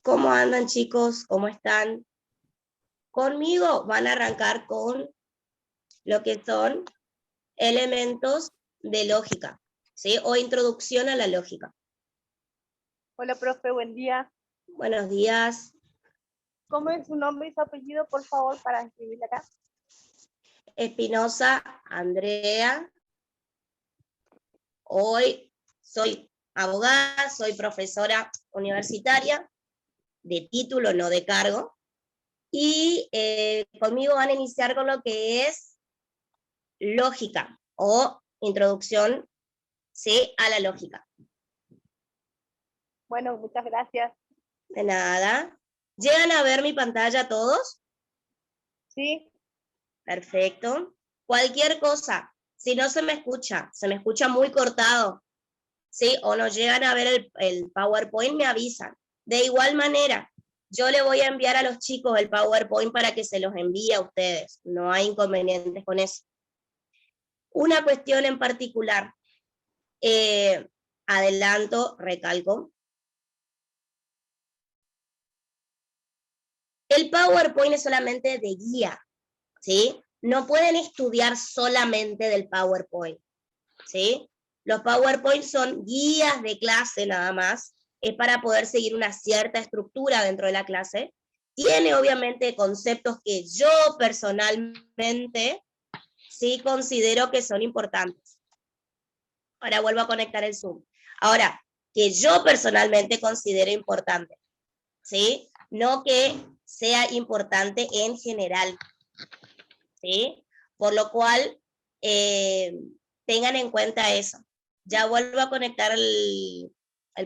¿Cómo andan, chicos? ¿Cómo están? Conmigo van a arrancar con lo que son elementos de lógica, ¿sí? O introducción a la lógica. Hola, profe, buen día. Buenos días. ¿Cómo es su nombre y su apellido, por favor, para escribirle acá? Espinosa Andrea. Hoy soy abogada, soy profesora universitaria, de título, no de cargo. Y conmigo van a iniciar con lo que es lógica o introducción, ¿sí?, a la lógica. Bueno, muchas gracias. De nada. ¿Llegan a ver mi pantalla todos? Sí. Perfecto. Cualquier cosa, si no se me escucha muy cortado, ¿sí? O no llegan a ver el PowerPoint, me avisan. De igual manera, yo le voy a enviar a los chicos el PowerPoint para que se los envíe a ustedes. No hay inconvenientes con eso. Una cuestión en particular, adelanto, recalco. El PowerPoint es solamente de guía, ¿sí? No pueden estudiar solamente del PowerPoint, ¿sí? Los PowerPoint son guías de clase nada más, es para poder seguir una cierta estructura dentro de la clase. Tiene obviamente conceptos que yo personalmente sí considero que son importantes. Ahora vuelvo a conectar el Zoom. Ahora, que yo personalmente considero importante, ¿sí? No que sea importante en general, ¿sí? Por lo cual, tengan en cuenta eso. Ya vuelvo a conectar el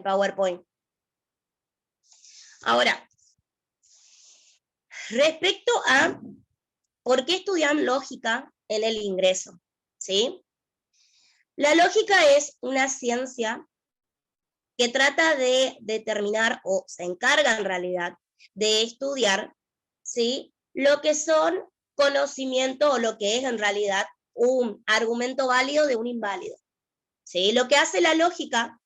PowerPoint. Ahora, respecto a por qué estudian lógica en el ingreso, ¿sí? La lógica es una ciencia que trata de determinar, o se encarga en realidad, de estudiar, ¿sí?, lo que son conocimiento o lo que es en realidad un argumento válido de un inválido, ¿sí? Lo que hace la lógica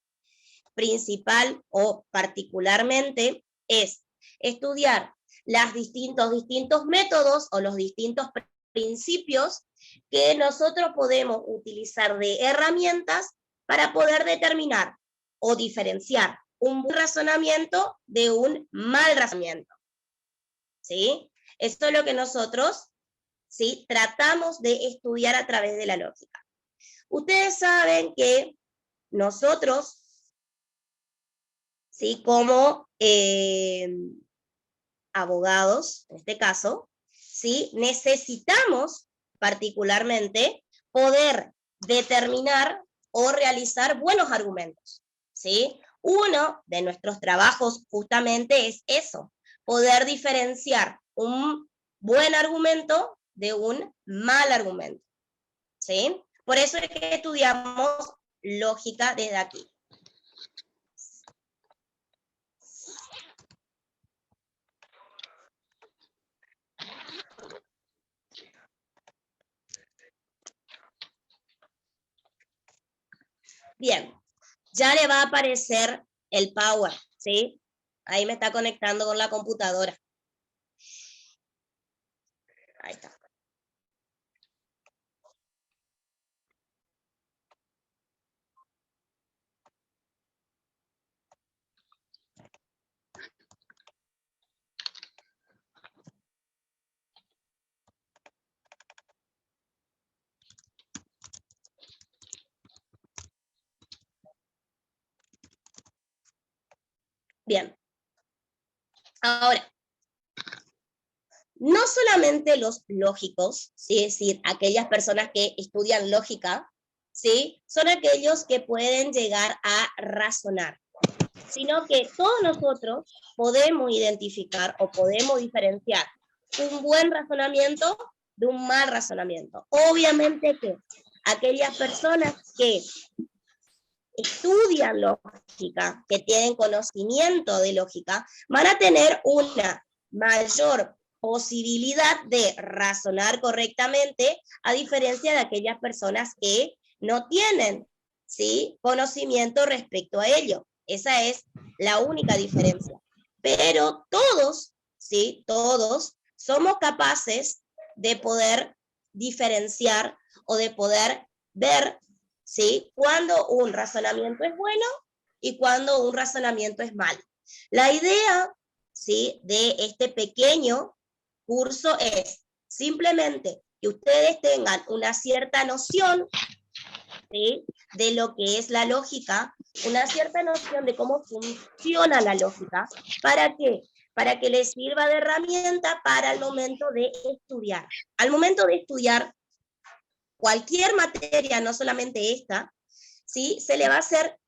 principal o particularmente es estudiar los distintos métodos o los distintos principios que nosotros podemos utilizar de herramientas para poder determinar o diferenciar un buen razonamiento de un mal razonamiento, ¿sí? Esto es lo que nosotros, ¿sí?, tratamos de estudiar a través de la lógica. Ustedes saben que nosotros, ¿sí?, como abogados, en este caso, ¿sí?, necesitamos particularmente poder determinar o realizar buenos argumentos, ¿sí? Uno de nuestros trabajos justamente es eso, poder diferenciar un buen argumento de un mal argumento, ¿sí? Por eso es que estudiamos lógica desde aquí. Bien, ya le va a aparecer el Power, ¿sí? Ahí me está conectando con la computadora. Ahí está. Bien. Ahora, no solamente los lógicos, ¿sí?, es decir, aquellas personas que estudian lógica, ¿sí?, son aquellos que pueden llegar a razonar, sino que todos nosotros podemos identificar o podemos diferenciar un buen razonamiento de un mal razonamiento. Obviamente que aquellas personas que estudian lógica, que tienen conocimiento de lógica, van a tener una mayor posibilidad de razonar correctamente, a diferencia de aquellas personas que no tienen, ¿sí?, conocimiento respecto a ello. Esa es la única diferencia. pero todos, ¿sí? Todos somos capaces de poder diferenciar o de poder ver, ¿sí? Cuando un razonamiento es bueno y cuando un razonamiento es malo. La idea, ¿sí?, de este pequeño curso es simplemente que ustedes tengan una cierta noción, ¿sí?, de lo que es la lógica, una cierta noción de cómo funciona la lógica. ¿Para qué? Para que les sirva de herramienta para el momento de estudiar. Al momento de estudiar cualquier materia, no solamente esta, ¿sí?, se le va a ser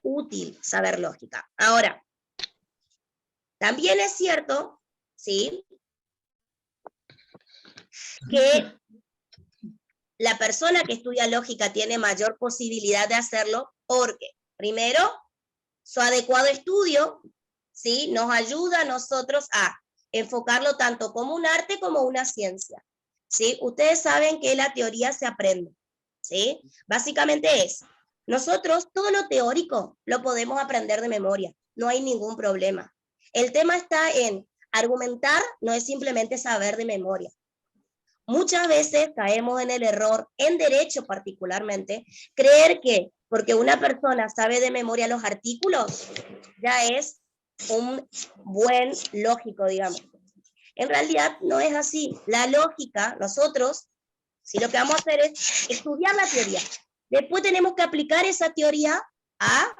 útil saber lógica. Ahora, también es cierto, ¿sí?, que la persona que estudia lógica tiene mayor posibilidad de hacerlo porque, primero, su adecuado estudio, ¿sí?, nos ayuda a nosotros a enfocarlo tanto como un arte como una ciencia, ¿sí? Ustedes saben que la teoría se aprende, ¿sí? Básicamente es, nosotros todo lo teórico lo podemos aprender de memoria, no hay ningún problema. El tema está en argumentar, no es simplemente saber de memoria. Muchas veces caemos en el error, en derecho particularmente, creer que porque una persona sabe de memoria los artículos, ya es un buen lógico, digamos. En realidad no es así. La lógica, nosotros, si lo que vamos a hacer es estudiar la teoría, después tenemos que aplicar esa teoría a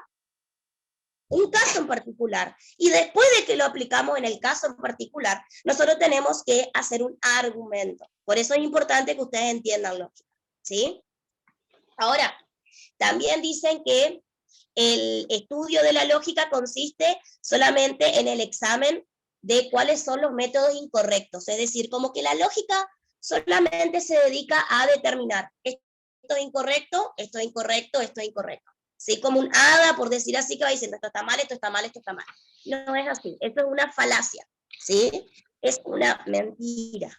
un caso en particular. Y después de que lo aplicamos en el caso en particular, nosotros tenemos que hacer un argumento. Por eso es importante que ustedes entiendan lógica, ¿sí? Ahora, también dicen que el estudio de la lógica consiste solamente en el examen de cuáles son los métodos incorrectos. Es decir, como que la lógica solamente se dedica a determinar esto es incorrecto, esto es incorrecto, esto es incorrecto. ¿Sí? Como un hada, por decir así, que va diciendo esto está mal, esto está mal, esto está mal. No es así, esto es una falacia, ¿sí? Es una mentira,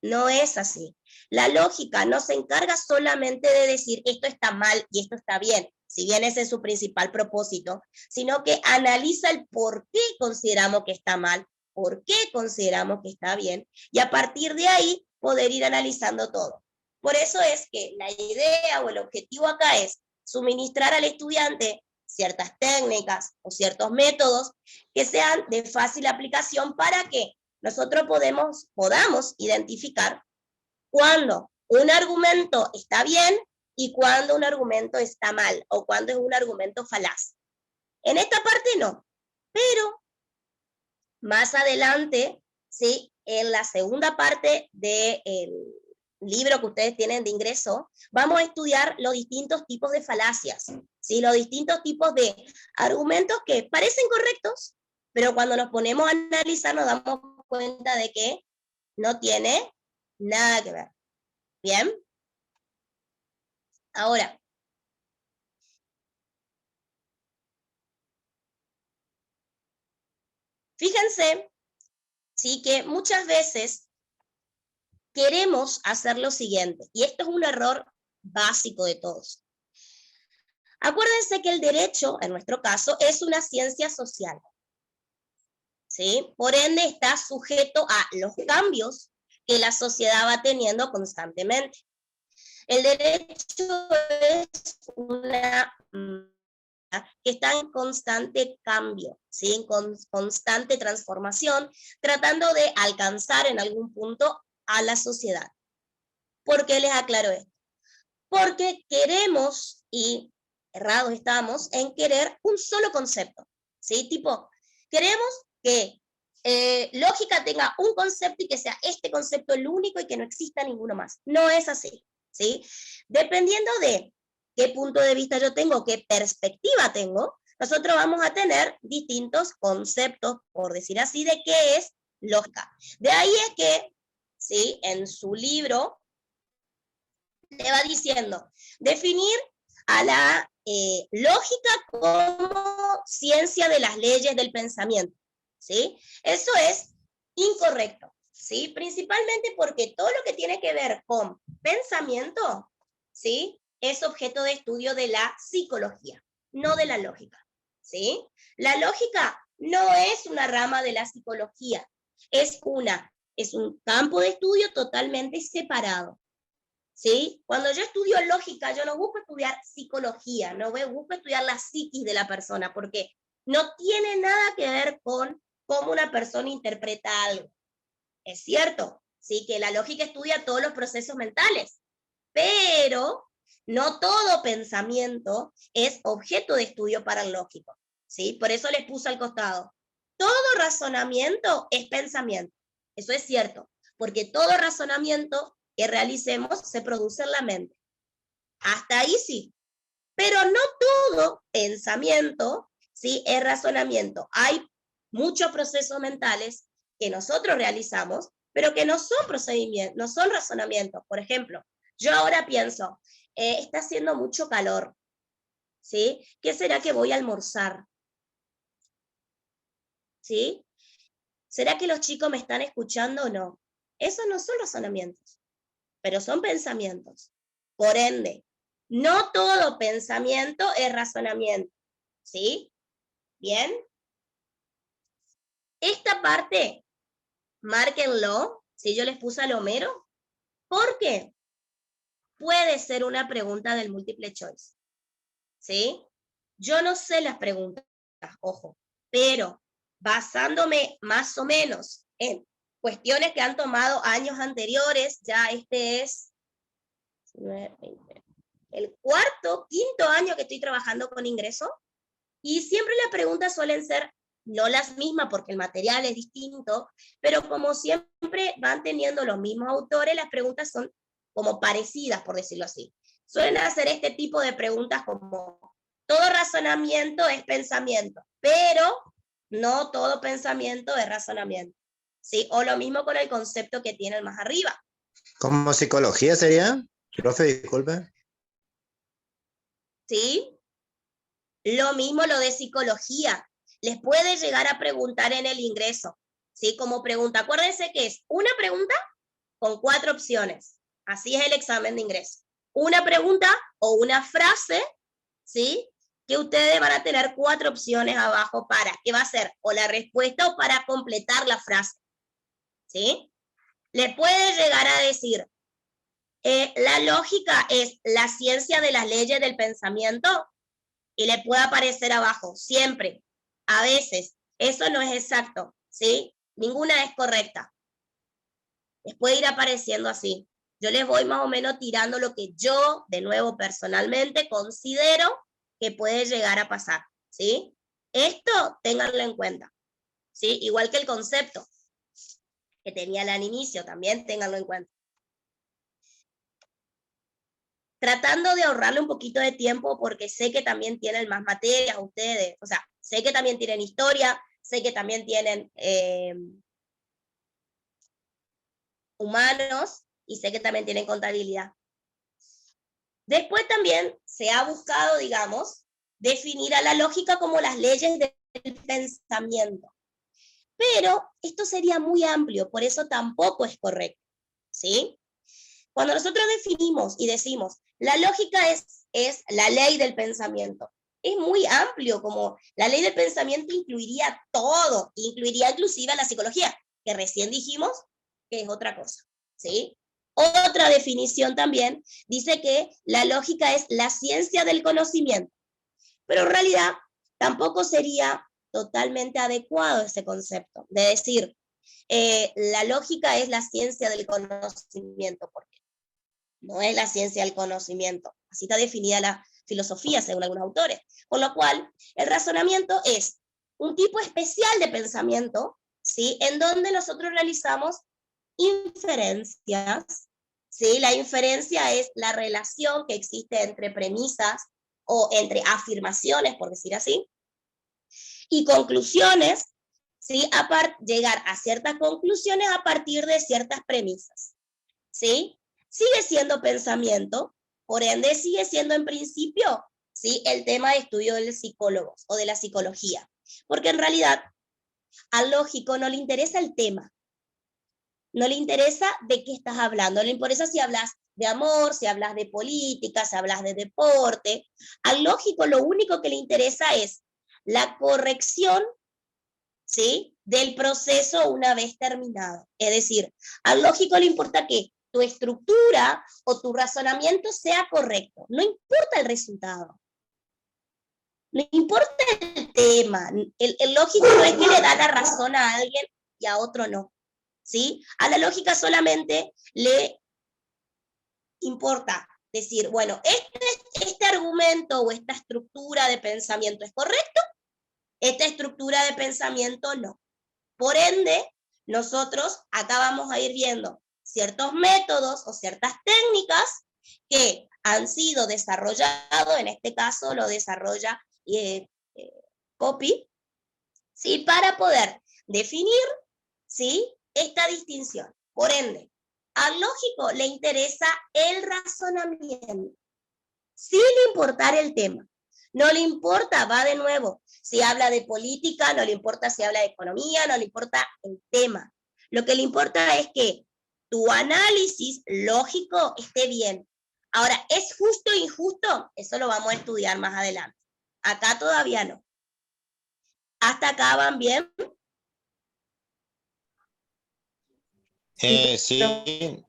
no es así. La lógica no se encarga solamente de decir esto está mal y esto está bien, si bien ese es su principal propósito, sino que analiza el por qué consideramos que está mal, por qué consideramos que está bien, y a partir de ahí poder ir analizando todo. Por eso es que la idea o el objetivo acá es suministrar al estudiante ciertas técnicas o ciertos métodos que sean de fácil aplicación para que nosotros podamos identificar cuando un argumento está bien y cuando un argumento está mal o cuando es un argumento falaz. En esta parte no, pero más adelante, ¿sí?, en la segunda parte del libro que ustedes tienen de ingreso, vamos a estudiar los distintos tipos de falacias, ¿sí?, los distintos tipos de argumentos que parecen correctos, pero cuando nos ponemos a analizar nos damos cuenta de que no tiene nada que ver. ¿Bien? Ahora, fíjense, sí, que muchas veces queremos hacer lo siguiente, y esto es un error básico de todos. Acuérdense que el derecho, en nuestro caso, es una ciencia social, ¿sí? Por ende, está sujeto a los cambios que la sociedad va teniendo constantemente. El derecho es una que está en constante cambio, ¿sí?, en constante transformación, tratando de alcanzar en algún punto a la sociedad. ¿Por qué les aclaro esto? Porque queremos, y errados estamos, en querer un solo concepto, ¿sí? Tipo, queremos que lógica tenga un concepto y que sea este concepto el único y que no exista ninguno más. No es así, ¿sí? Dependiendo de qué punto de vista yo tengo, qué perspectiva tengo, nosotros vamos a tener distintos conceptos, por decir así, de qué es lógica. De ahí es que, ¿sí?, en su libro le va diciendo, definir a la lógica como ciencia de las leyes del pensamiento, ¿sí? Eso es incorrecto, ¿sí? Principalmente porque todo lo que tiene que ver con pensamiento, ¿sí?, es objeto de estudio de la psicología, no de la lógica, ¿sí? La lógica no es una rama de la psicología, es un campo de estudio totalmente separado, ¿sí? Cuando yo estudio lógica, yo no busco estudiar psicología, no busco estudiar la psiquis de la persona, porque no tiene nada que ver con cómo una persona interpreta algo. Es cierto, sí, que la lógica estudia todos los procesos mentales, pero no todo pensamiento es objeto de estudio para el lógico, ¿sí? Por eso les puse al costado. Todo razonamiento es pensamiento. Eso es cierto, porque todo razonamiento que realicemos se produce en la mente. Hasta ahí sí. Pero no todo pensamiento, ¿sí?, es razonamiento. Hay muchos procesos mentales que nosotros realizamos, pero que no son procedimientos, no son razonamientos. Por ejemplo, yo ahora pienso, está haciendo mucho calor, ¿sí? ¿Qué será que voy a almorzar? ¿Sí? ¿Será que los chicos me están escuchando o no? Esos no son razonamientos, pero son pensamientos. Por ende, no todo pensamiento es razonamiento, ¿sí? Bien. Esta parte, márquenlo, si yo les puse al Homero, porque puede ser una pregunta del multiple choice, ¿sí? Yo no sé las preguntas, ojo, pero basándome más o menos en cuestiones que han tomado años anteriores, ya este es el cuarto, quinto año que estoy trabajando con ingreso, y siempre las preguntas suelen ser no las mismas porque el material es distinto, pero como siempre van teniendo los mismos autores, las preguntas son como parecidas, por decirlo así. Suelen hacer este tipo de preguntas como, todo razonamiento es pensamiento, pero no todo pensamiento es razonamiento, ¿sí? O lo mismo con el concepto que tienen más arriba. ¿Como psicología sería? Profe, disculpe. ¿Sí? Lo mismo lo de psicología. Les puede llegar a preguntar en el ingreso, ¿sí? Como pregunta. Acuérdense que es una pregunta con 4 opciones. Así es el examen de ingreso. Una pregunta o una frase, ¿sí? Que ustedes van a tener 4 opciones abajo para, que va a ser o la respuesta o para completar la frase, ¿sí? Les puede llegar a decir, la lógica es la ciencia de las leyes del pensamiento, y le puede aparecer abajo, siempre, a veces. Eso no es exacto, ¿sí? Ninguna es correcta. Les puede ir apareciendo así. Yo les voy más o menos tirando lo que yo, de nuevo, personalmente considero que puede llegar a pasar, ¿sí? Esto, ténganlo en cuenta, ¿sí? Igual que el concepto que tenían al inicio, también ténganlo en cuenta. Tratando de ahorrarle un poquito de tiempo porque sé que también tienen más materias ustedes, o sea, sé que también tienen historia, sé que también tienen humanos y sé que también tienen contabilidad. Después también se ha buscado, digamos, definir a la lógica como las leyes del pensamiento. Pero esto sería muy amplio, por eso tampoco es correcto, ¿sí? Cuando nosotros definimos y decimos, la lógica es la ley del pensamiento, es muy amplio, como la ley del pensamiento incluiría todo, incluiría inclusive a la psicología, que recién dijimos que es otra cosa, ¿sí? Otra definición también dice que la lógica es la ciencia del conocimiento, pero en realidad tampoco sería totalmente adecuado ese concepto, de decir, la lógica es la ciencia del conocimiento, porque no es la ciencia del conocimiento. Así está definida la filosofía, según algunos autores. Con lo cual, el razonamiento es un tipo especial de pensamiento, ¿sí? En donde nosotros realizamos inferencias, ¿sí? La inferencia es la relación que existe entre premisas o entre afirmaciones, por decir así, y conclusiones, ¿sí? Llegar a ciertas conclusiones a partir de ciertas premisas, ¿sí? Sigue siendo pensamiento, por ende sigue siendo en principio, ¿sí?, el tema de estudio del psicólogo o de la psicología, porque en realidad al lógico no le interesa el tema, no le interesa de qué estás hablando, no le interesa si hablas de amor, si hablas de política, si hablas de deporte. Al lógico lo único que le interesa es la corrección, ¿sí?, del proceso una vez terminado. Es decir, al lógico le importa que tu estructura o tu razonamiento sea correcto. No importa el resultado. No importa el tema. El lógico no es que le da la razón a alguien y a otro no. ¿Sí? A la lógica solamente le importa decir, bueno, este argumento o esta estructura de pensamiento es correcto, esta estructura de pensamiento no. Por ende, nosotros acá vamos a ir viendo ciertos métodos o ciertas técnicas que han sido desarrollados, en este caso lo desarrolla Coppi, ¿sí?, para poder definir, ¿sí?, esta distinción. Por ende, al lógico le interesa el razonamiento, sin importar el tema. No le importa, va de nuevo, si habla de política, no le importa si habla de economía, no le importa el tema. Lo que le importa es que tu análisis lógico esté bien. Ahora, ¿es justo o injusto? Eso lo vamos a estudiar más adelante. Acá todavía no. ¿Hasta acá van bien? Sí,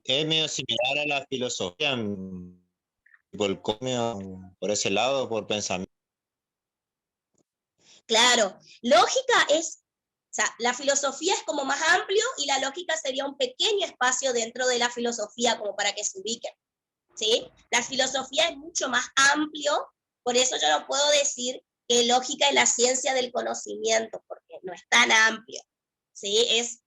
es medio similar a la filosofía, por ese lado, por pensamiento. Claro, lógica es, o sea, la filosofía es como más amplio y la lógica sería un pequeño espacio dentro de la filosofía como para que se ubiquen, ¿sí? La filosofía es mucho más amplio, por eso yo no puedo decir que lógica es la ciencia del conocimiento, porque no es tan amplio, ¿sí? Es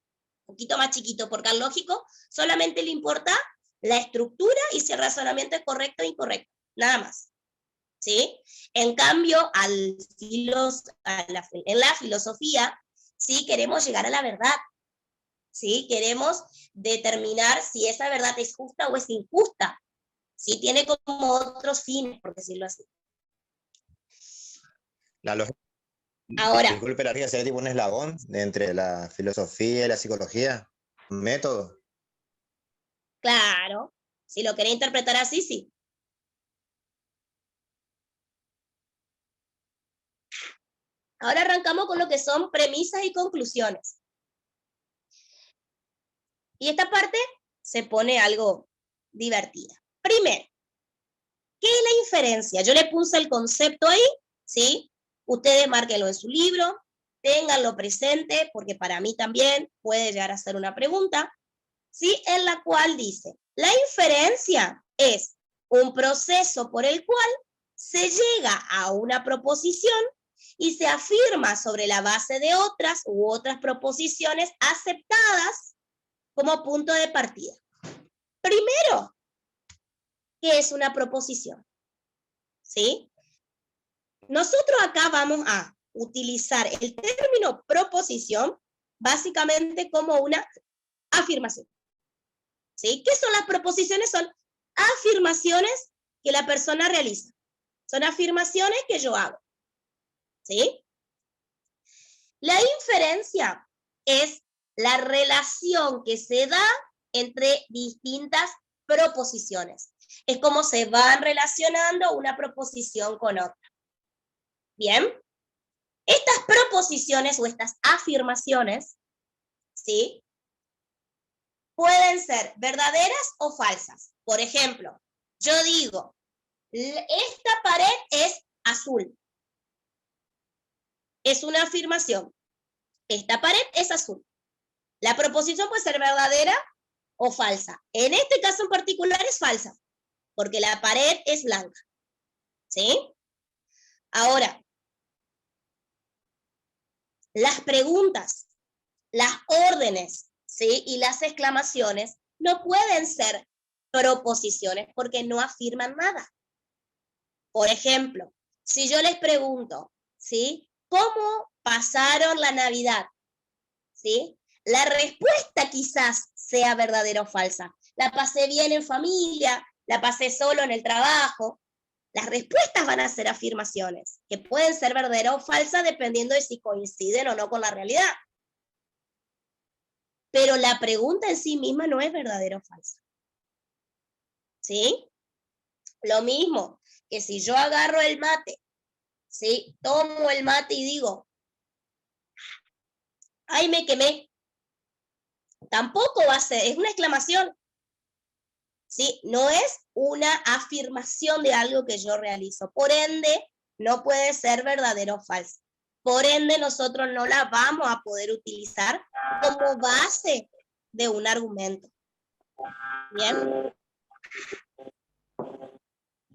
un poquito más chiquito, porque al lógico solamente le importa la estructura y si el razonamiento es correcto o incorrecto, nada más. ¿Sí? En cambio, en la filosofía, ¿sí?, queremos llegar a la verdad, ¿sí? Queremos determinar si esa verdad es justa o es injusta, ¿sí? Tiene como otros fines, por decirlo así. La lógica, Ahora, disculpe, la lógica sería tipo un eslabón entre la filosofía y la psicología, un método. claro, si lo querés interpretar así, sí. Ahora arrancamos con lo que son premisas y conclusiones. Y esta parte se pone algo divertida. Primero, ¿qué es la inferencia? Yo le puse el concepto ahí, ¿sí? Ustedes márquenlo en su libro, ténganlo presente, porque para mí también puede llegar a ser una pregunta, ¿sí? En la cual dice, la inferencia es un proceso por el cual se llega a una proposición y se afirma sobre la base de otras u otras proposiciones aceptadas como punto de partida. Primero, ¿qué es una proposición? ¿Sí? Nosotros acá vamos a utilizar el término proposición básicamente como una afirmación. ¿Sí? ¿Qué son las proposiciones? Son afirmaciones que la persona realiza. Son afirmaciones que yo hago. ¿Sí? La inferencia es la relación que se da entre distintas proposiciones. Es como se van relacionando una proposición con otra. Bien, estas proposiciones o estas afirmaciones, ¿sí?, pueden ser verdaderas o falsas. Por ejemplo, yo digo, esta pared es azul. Es una afirmación. Esta pared es azul. La proposición puede ser verdadera o falsa. En este caso en particular es falsa, porque la pared es blanca. ¿Sí? Ahora, las preguntas, las órdenes, ¿sí?, y las exclamaciones no pueden ser proposiciones porque no afirman nada. Por ejemplo, si yo les pregunto, ¿sí?, ¿cómo pasaron la Navidad? ¿Sí? La respuesta quizás sea verdadera o falsa. La pasé bien en familia, la pasé solo en el trabajo. Las respuestas van a ser afirmaciones, que pueden ser verdaderas o falsas dependiendo de si coinciden o no con la realidad. Pero la pregunta en sí misma no es verdadera o falsa. ¿Sí? Lo mismo que si yo agarro el mate, ¿sí? Tomo el mate y digo, ¡ay, me quemé! Tampoco va a ser, es una exclamación, ¿sí? No es una afirmación de algo que yo realizo. Por ende, no puede ser verdadero o falso. Por ende, nosotros no la vamos a poder utilizar como base de un argumento. ¿Bien?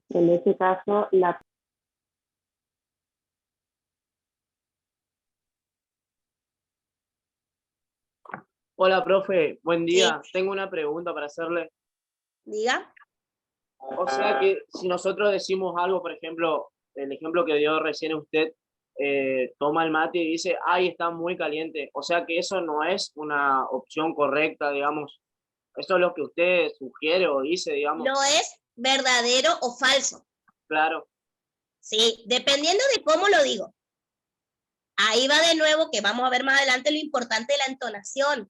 En este caso, la... Hola, profe, buen día. Sí. Tengo una pregunta para hacerle. Diga. O sea que si nosotros decimos algo, por ejemplo, el ejemplo que dio recién usted, toma el mate y dice, ay, está muy caliente. O sea que eso no es una opción correcta, digamos. Eso es lo que usted sugiere o dice, digamos. No es verdadero o falso. Claro, ¿Sí? Dependiendo de cómo lo digo. Ahí va de nuevo, que vamos a ver más adelante lo importante de la entonación.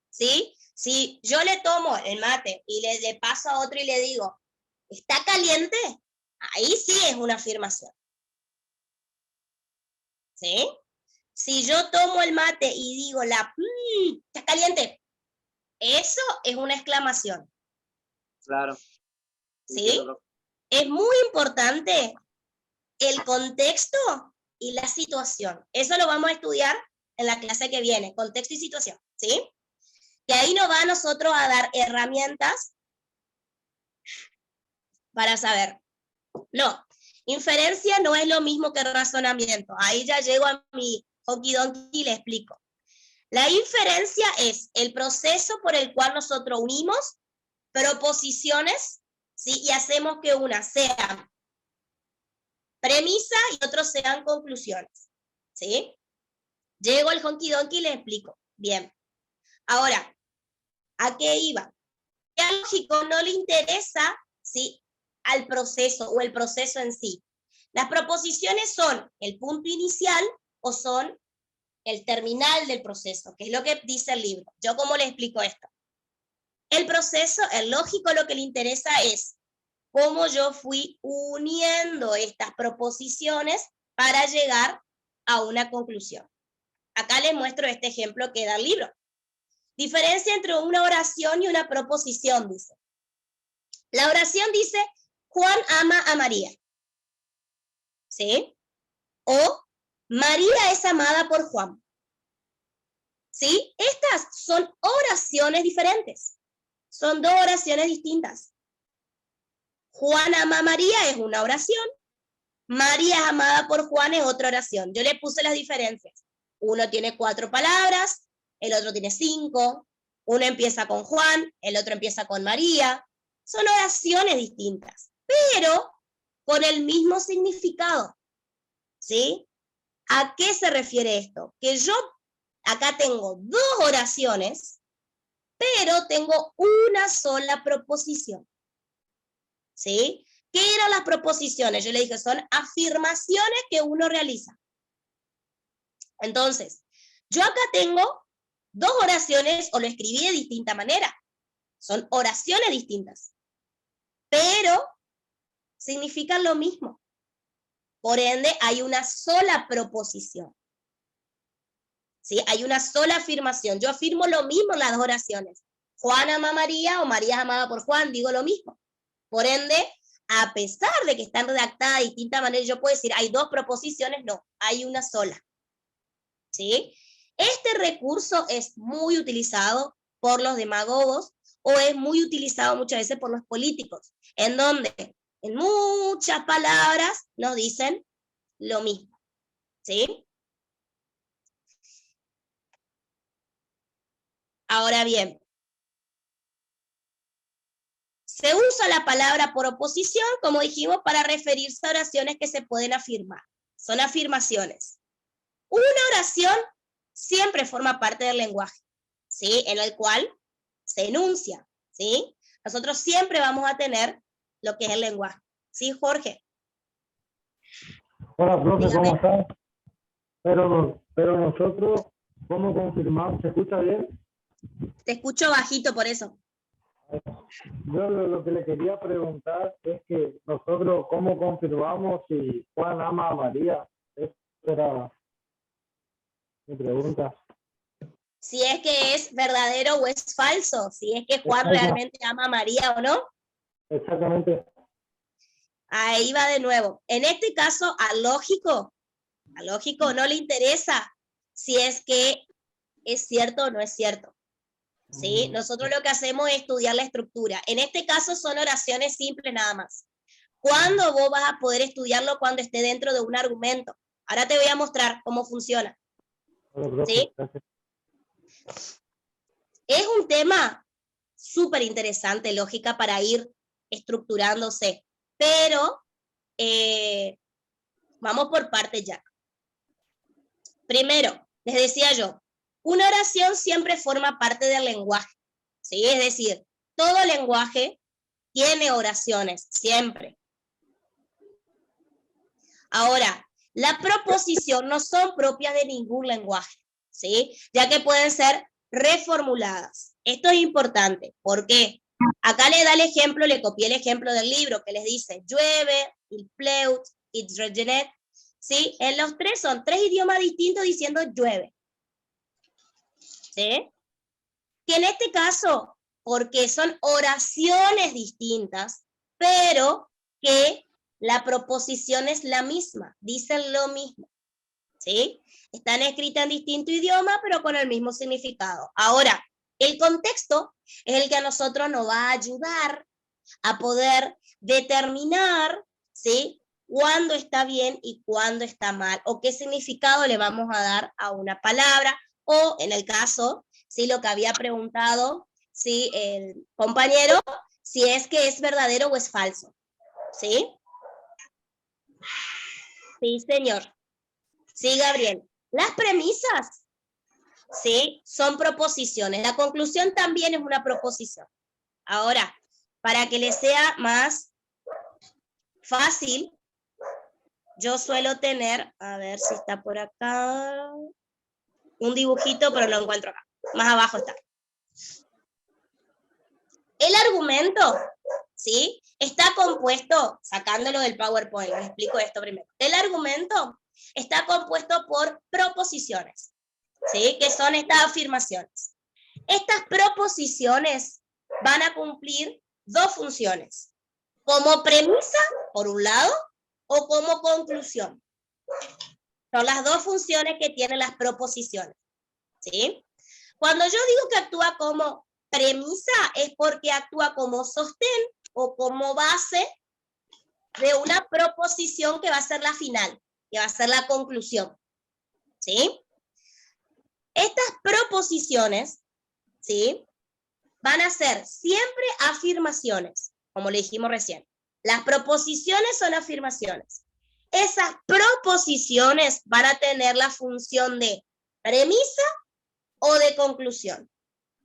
¿Sí? Si yo le tomo el mate y le paso a otro y le digo, ¿está caliente? Ahí sí es una afirmación. ¿Sí? Si yo tomo el mate y digo, ¿está caliente? Eso es una exclamación. claro. ¿Sí? Entiendo. Es muy importante el contexto y la situación. Eso lo vamos a estudiar en la clase que viene, contexto y situación. ¿Sí? Que ahí nos va a nosotros a dar herramientas para saber. No, inferencia no es lo mismo que razonamiento. Ahí ya llego a mi honky donkey y le explico. La inferencia es el proceso por el cual nosotros unimos proposiciones, ¿sí? Y hacemos que una sea premisa y otros sean conclusiones. ¿Sí? Llego al honky donkey y le explico. Bien. Ahora, ¿a qué iba? Que al lógico no le interesa, ¿sí?, al proceso o el proceso en sí. Las proposiciones son el punto inicial o son el terminal del proceso, que es lo que dice el libro. ¿Yo cómo le explico esto? El proceso, el lógico, lo que le interesa es cómo yo fui uniendo estas proposiciones para llegar a una conclusión. Acá les muestro este ejemplo que da el libro. Diferencia entre una oración y una proposición, dice. La oración dice, Juan ama a María. ¿Sí? O María es amada por Juan. ¿Sí? Estas son oraciones diferentes. Son dos oraciones distintas. Juan ama a María es una oración. María es amada por Juan es otra oración. Yo le puse las diferencias. Uno tiene 4 palabras, el otro tiene 5. Uno empieza con Juan, el otro empieza con María. Son oraciones distintas, pero con el mismo significado. ¿Sí? ¿A qué se refiere esto? Que yo acá tengo 2 oraciones, pero tengo una sola proposición. ¿Sí? ¿Qué eran las proposiciones? Yo le dije, son afirmaciones que uno realiza. Entonces, yo acá tengo 2 oraciones, o lo escribí de distinta manera. Son oraciones distintas, pero significan lo mismo. Por ende, hay una sola proposición. ¿Sí? Hay una sola afirmación. Yo afirmo lo mismo en las 2 oraciones. Juan ama a María o María es amada por Juan, digo lo mismo. Por ende, a pesar de que están redactadas de distinta manera, yo puedo decir, hay 2 proposiciones, no, hay una sola. ¿Sí? Este recurso es muy utilizado por los demagogos o es muy utilizado muchas veces por los políticos, en donde en muchas palabras nos dicen lo mismo. ¿Sí? Ahora bien, se usa la palabra por oposición, como dijimos, para referirse a oraciones que se pueden afirmar. Son afirmaciones. Una oración siempre forma parte del lenguaje, ¿sí? En el cual se enuncia, ¿sí? Nosotros siempre vamos a tener lo que es el lenguaje. ¿Sí, Jorge? Hola, profe, Dígame. ¿cómo estás? Pero nosotros, ¿cómo confirmamos? ¿Se escucha bien? Te escucho bajito por eso. Yo lo que le quería preguntar es que nosotros cómo confirmamos si Juan ama a María. Esa era mi pregunta. Si es que es verdadero o es falso, si es que Juan Exacto. realmente ama a María o no. Exactamente. Ahí va de nuevo. En este caso, a lógico no le interesa si es que es cierto o no es cierto. ¿Sí? Nosotros lo que hacemos es estudiar la estructura. En este caso son oraciones simples nada más. ¿Cuándo vos vas a poder estudiarlo? Cuando esté dentro de un argumento. Ahora te voy a mostrar cómo funciona. ¿Sí? Es un tema súper interesante, lógica, para ir estructurándose. Pero vamos por partes ya. Primero, les decía yo, una oración siempre forma parte del lenguaje, ¿sí? Es decir, todo lenguaje tiene oraciones, siempre. Ahora, la proposición no son propias de ningún lenguaje, ¿sí? Ya que pueden ser reformuladas. Esto es importante, ¿por qué? Acá le da el ejemplo, le copié el ejemplo del libro que les dice, llueve, il pleut, it regenet, ¿sí? En los tres son tres idiomas distintos diciendo llueve. ¿Sí? Que en este caso, porque son oraciones distintas, pero que la proposición es la misma, dicen lo mismo. ¿Sí? Están escritas en distinto idioma, pero con el mismo significado. Ahora, el contexto es el que a nosotros nos va a ayudar a poder determinar, ¿sí?, cuándo está bien y cuándo está mal, o qué significado le vamos a dar a una palabra, o en el caso, ¿sí?, lo que había preguntado, ¿sí?, el compañero, si es que es verdadero o es falso. ¿Sí? Sí, señor. Sí, Gabriel. Las premisas, ¿sí?, son proposiciones. La conclusión también es una proposición. Ahora, para que les sea más fácil, yo suelo tener, a ver si está por acá, un dibujito, pero lo encuentro acá. Más abajo está. El argumento, ¿sí?, está compuesto, sacándolo del PowerPoint, les explico esto primero. El argumento está compuesto por proposiciones, ¿sí?, que son estas afirmaciones. Estas proposiciones van a cumplir dos funciones, como premisa, por un lado, o como conclusión. Son las dos funciones que tienen las proposiciones, ¿sí? Cuando yo digo que actúa como premisa, es porque actúa como sostén o como base de una proposición que va a ser la final, que va a ser la conclusión, ¿sí? Estas proposiciones, ¿sí?, van a ser siempre afirmaciones, como le dijimos recién. Las proposiciones son afirmaciones. Esas proposiciones van a tener la función de premisa o de conclusión.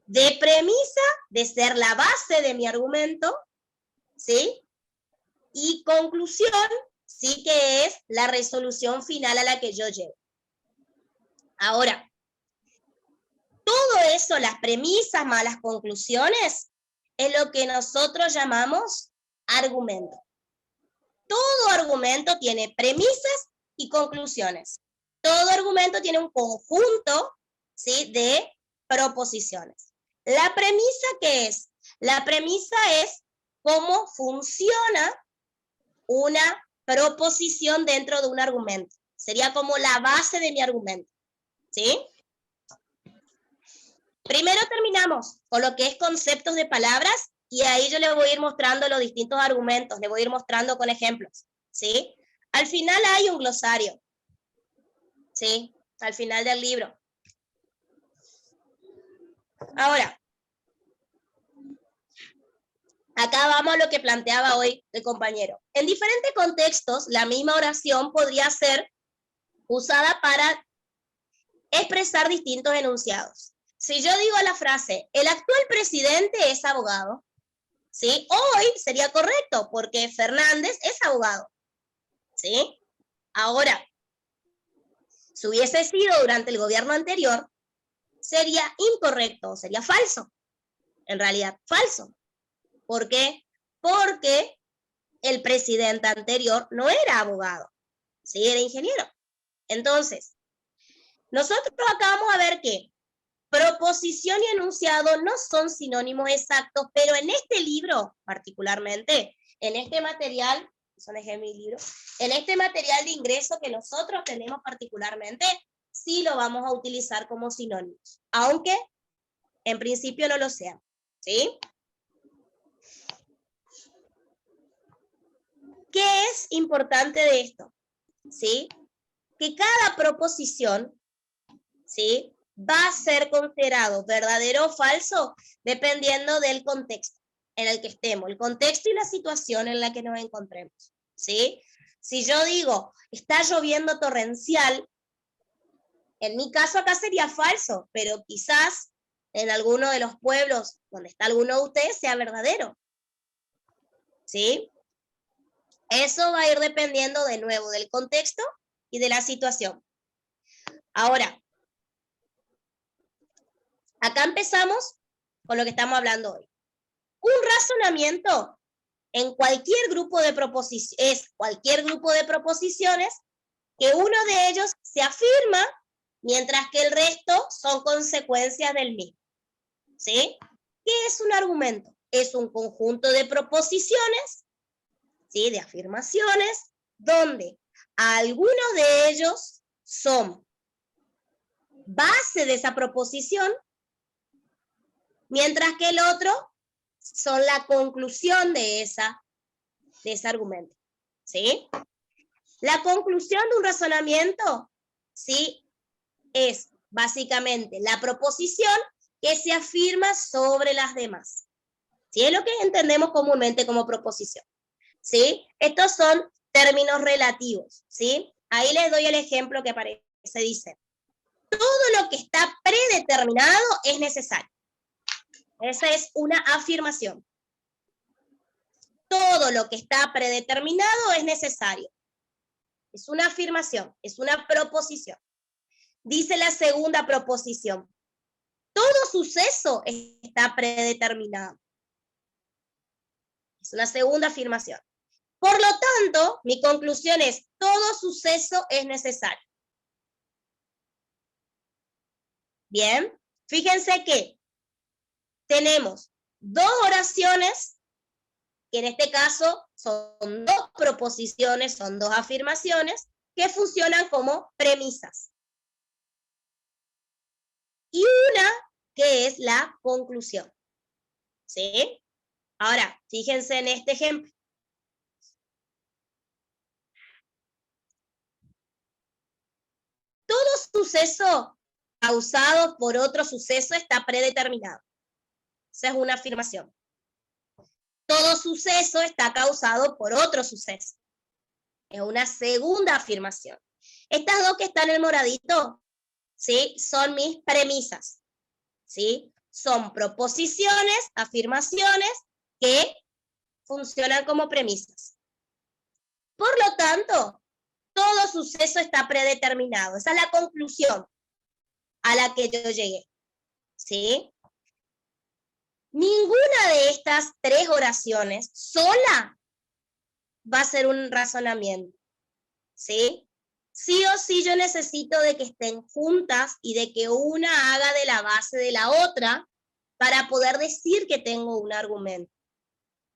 De premisa, de ser la base de mi argumento, ¿sí? Y conclusión, sí, que es la resolución final a la que yo llego. Ahora, todo eso, las premisas más las conclusiones, es lo que nosotros llamamos argumento. Todo argumento tiene premisas y conclusiones. Todo argumento tiene un conjunto, ¿sí?, de proposiciones. ¿La premisa qué es? La premisa es cómo funciona una proposición dentro de un argumento. Sería como la base de mi argumento, ¿sí? Primero terminamos con lo que es conceptos de palabras y ahí yo les voy a ir mostrando los distintos argumentos, les voy a ir mostrando con ejemplos, ¿sí? Al final hay un glosario, ¿sí? Al final del libro. Ahora, acá vamos a lo que planteaba hoy el compañero. En diferentes contextos, la misma oración podría ser usada para expresar distintos enunciados. Si yo digo la frase, el actual presidente es abogado, ¿sí?, hoy sería correcto porque Fernández es abogado, ¿sí? Ahora, si hubiese sido durante el gobierno anterior, sería incorrecto, sería falso. En realidad, falso. ¿Por qué? Porque el presidente anterior no era abogado, sí, era ingeniero. Entonces, nosotros acá vamos a ver que proposición y enunciado no son sinónimos exactos, pero en este libro, particularmente, en este material, en este material de ingreso que nosotros tenemos particularmente, sí lo vamos a utilizar como sinónimos, aunque en principio no lo sean, ¿sí? ¿Qué es importante de esto? ¿Sí? Que cada proposición, ¿sí?, va a ser considerado verdadero o falso dependiendo del contexto en el que estemos, el contexto y la situación en la que nos encontremos, ¿sí? Si yo digo, está lloviendo torrencial, en mi caso acá sería falso, pero quizás en alguno de los pueblos donde está alguno de ustedes sea verdadero, ¿sí? Eso va a ir dependiendo de nuevo del contexto y de la situación. Ahora, acá empezamos con lo que estamos hablando hoy. Un razonamiento en cualquier grupo de proposiciones es cualquier grupo de proposiciones que uno de ellos se afirma mientras que el resto son consecuencias del mismo, ¿sí? ¿Qué es un argumento? Es un conjunto de proposiciones, ¿sí?, de afirmaciones, donde algunos de ellos son base de esa proposición, mientras que el otro son la conclusión de ese argumento, ¿sí? La conclusión de un razonamiento, ¿sí?, es básicamente la proposición que se afirma sobre las demás, ¿sí? Es lo que entendemos comúnmente como proposición, ¿sí? Estos son términos relativos, ¿sí? Ahí les doy el ejemplo que aparece, dice, todo lo que está predeterminado es necesario. Esa es una afirmación. Todo lo que está predeterminado es necesario. Es una afirmación, es una proposición. Dice la segunda proposición, todo suceso está predeterminado. Es una segunda afirmación. Por lo tanto, mi conclusión es, todo suceso es necesario. Bien, fíjense que tenemos dos oraciones, que en este caso son dos proposiciones, son dos afirmaciones, que funcionan como premisas. Y una que es la conclusión, ¿sí? Ahora, fíjense en este ejemplo. Todo suceso causado por otro suceso está predeterminado. Esa es una afirmación. Todo suceso está causado por otro suceso. Es una segunda afirmación. Estas dos que están en moradito, ¿sí?, son mis premisas, ¿sí? Son proposiciones, afirmaciones que funcionan como premisas. Por lo tanto, todo suceso está predeterminado. Esa es la conclusión a la que yo llegué, ¿sí? Ninguna de estas tres oraciones sola va a ser un razonamiento, ¿sí? Sí o sí yo necesito de que estén juntas y de que una haga de la base de la otra para poder decir que tengo un argumento,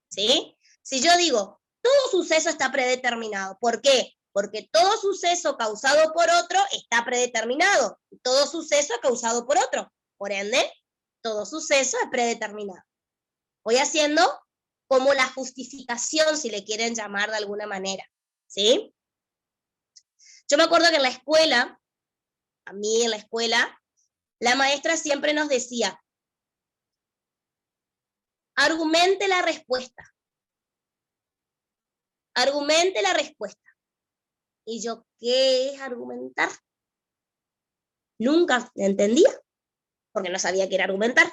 ¿sí? Si yo digo, todo suceso está predeterminado, ¿por qué? Porque todo suceso causado por otro está predeterminado, todo suceso causado por otro, por ende, todo suceso es predeterminado. Voy haciendo como la justificación, si le quieren llamar de alguna manera, ¿sí? Yo me acuerdo que en la escuela, a mí en la escuela, la maestra siempre nos decía, argumente la respuesta. Argumente la respuesta. Y yo, ¿qué es argumentar? Nunca entendía, porque no sabía qué era argumentar.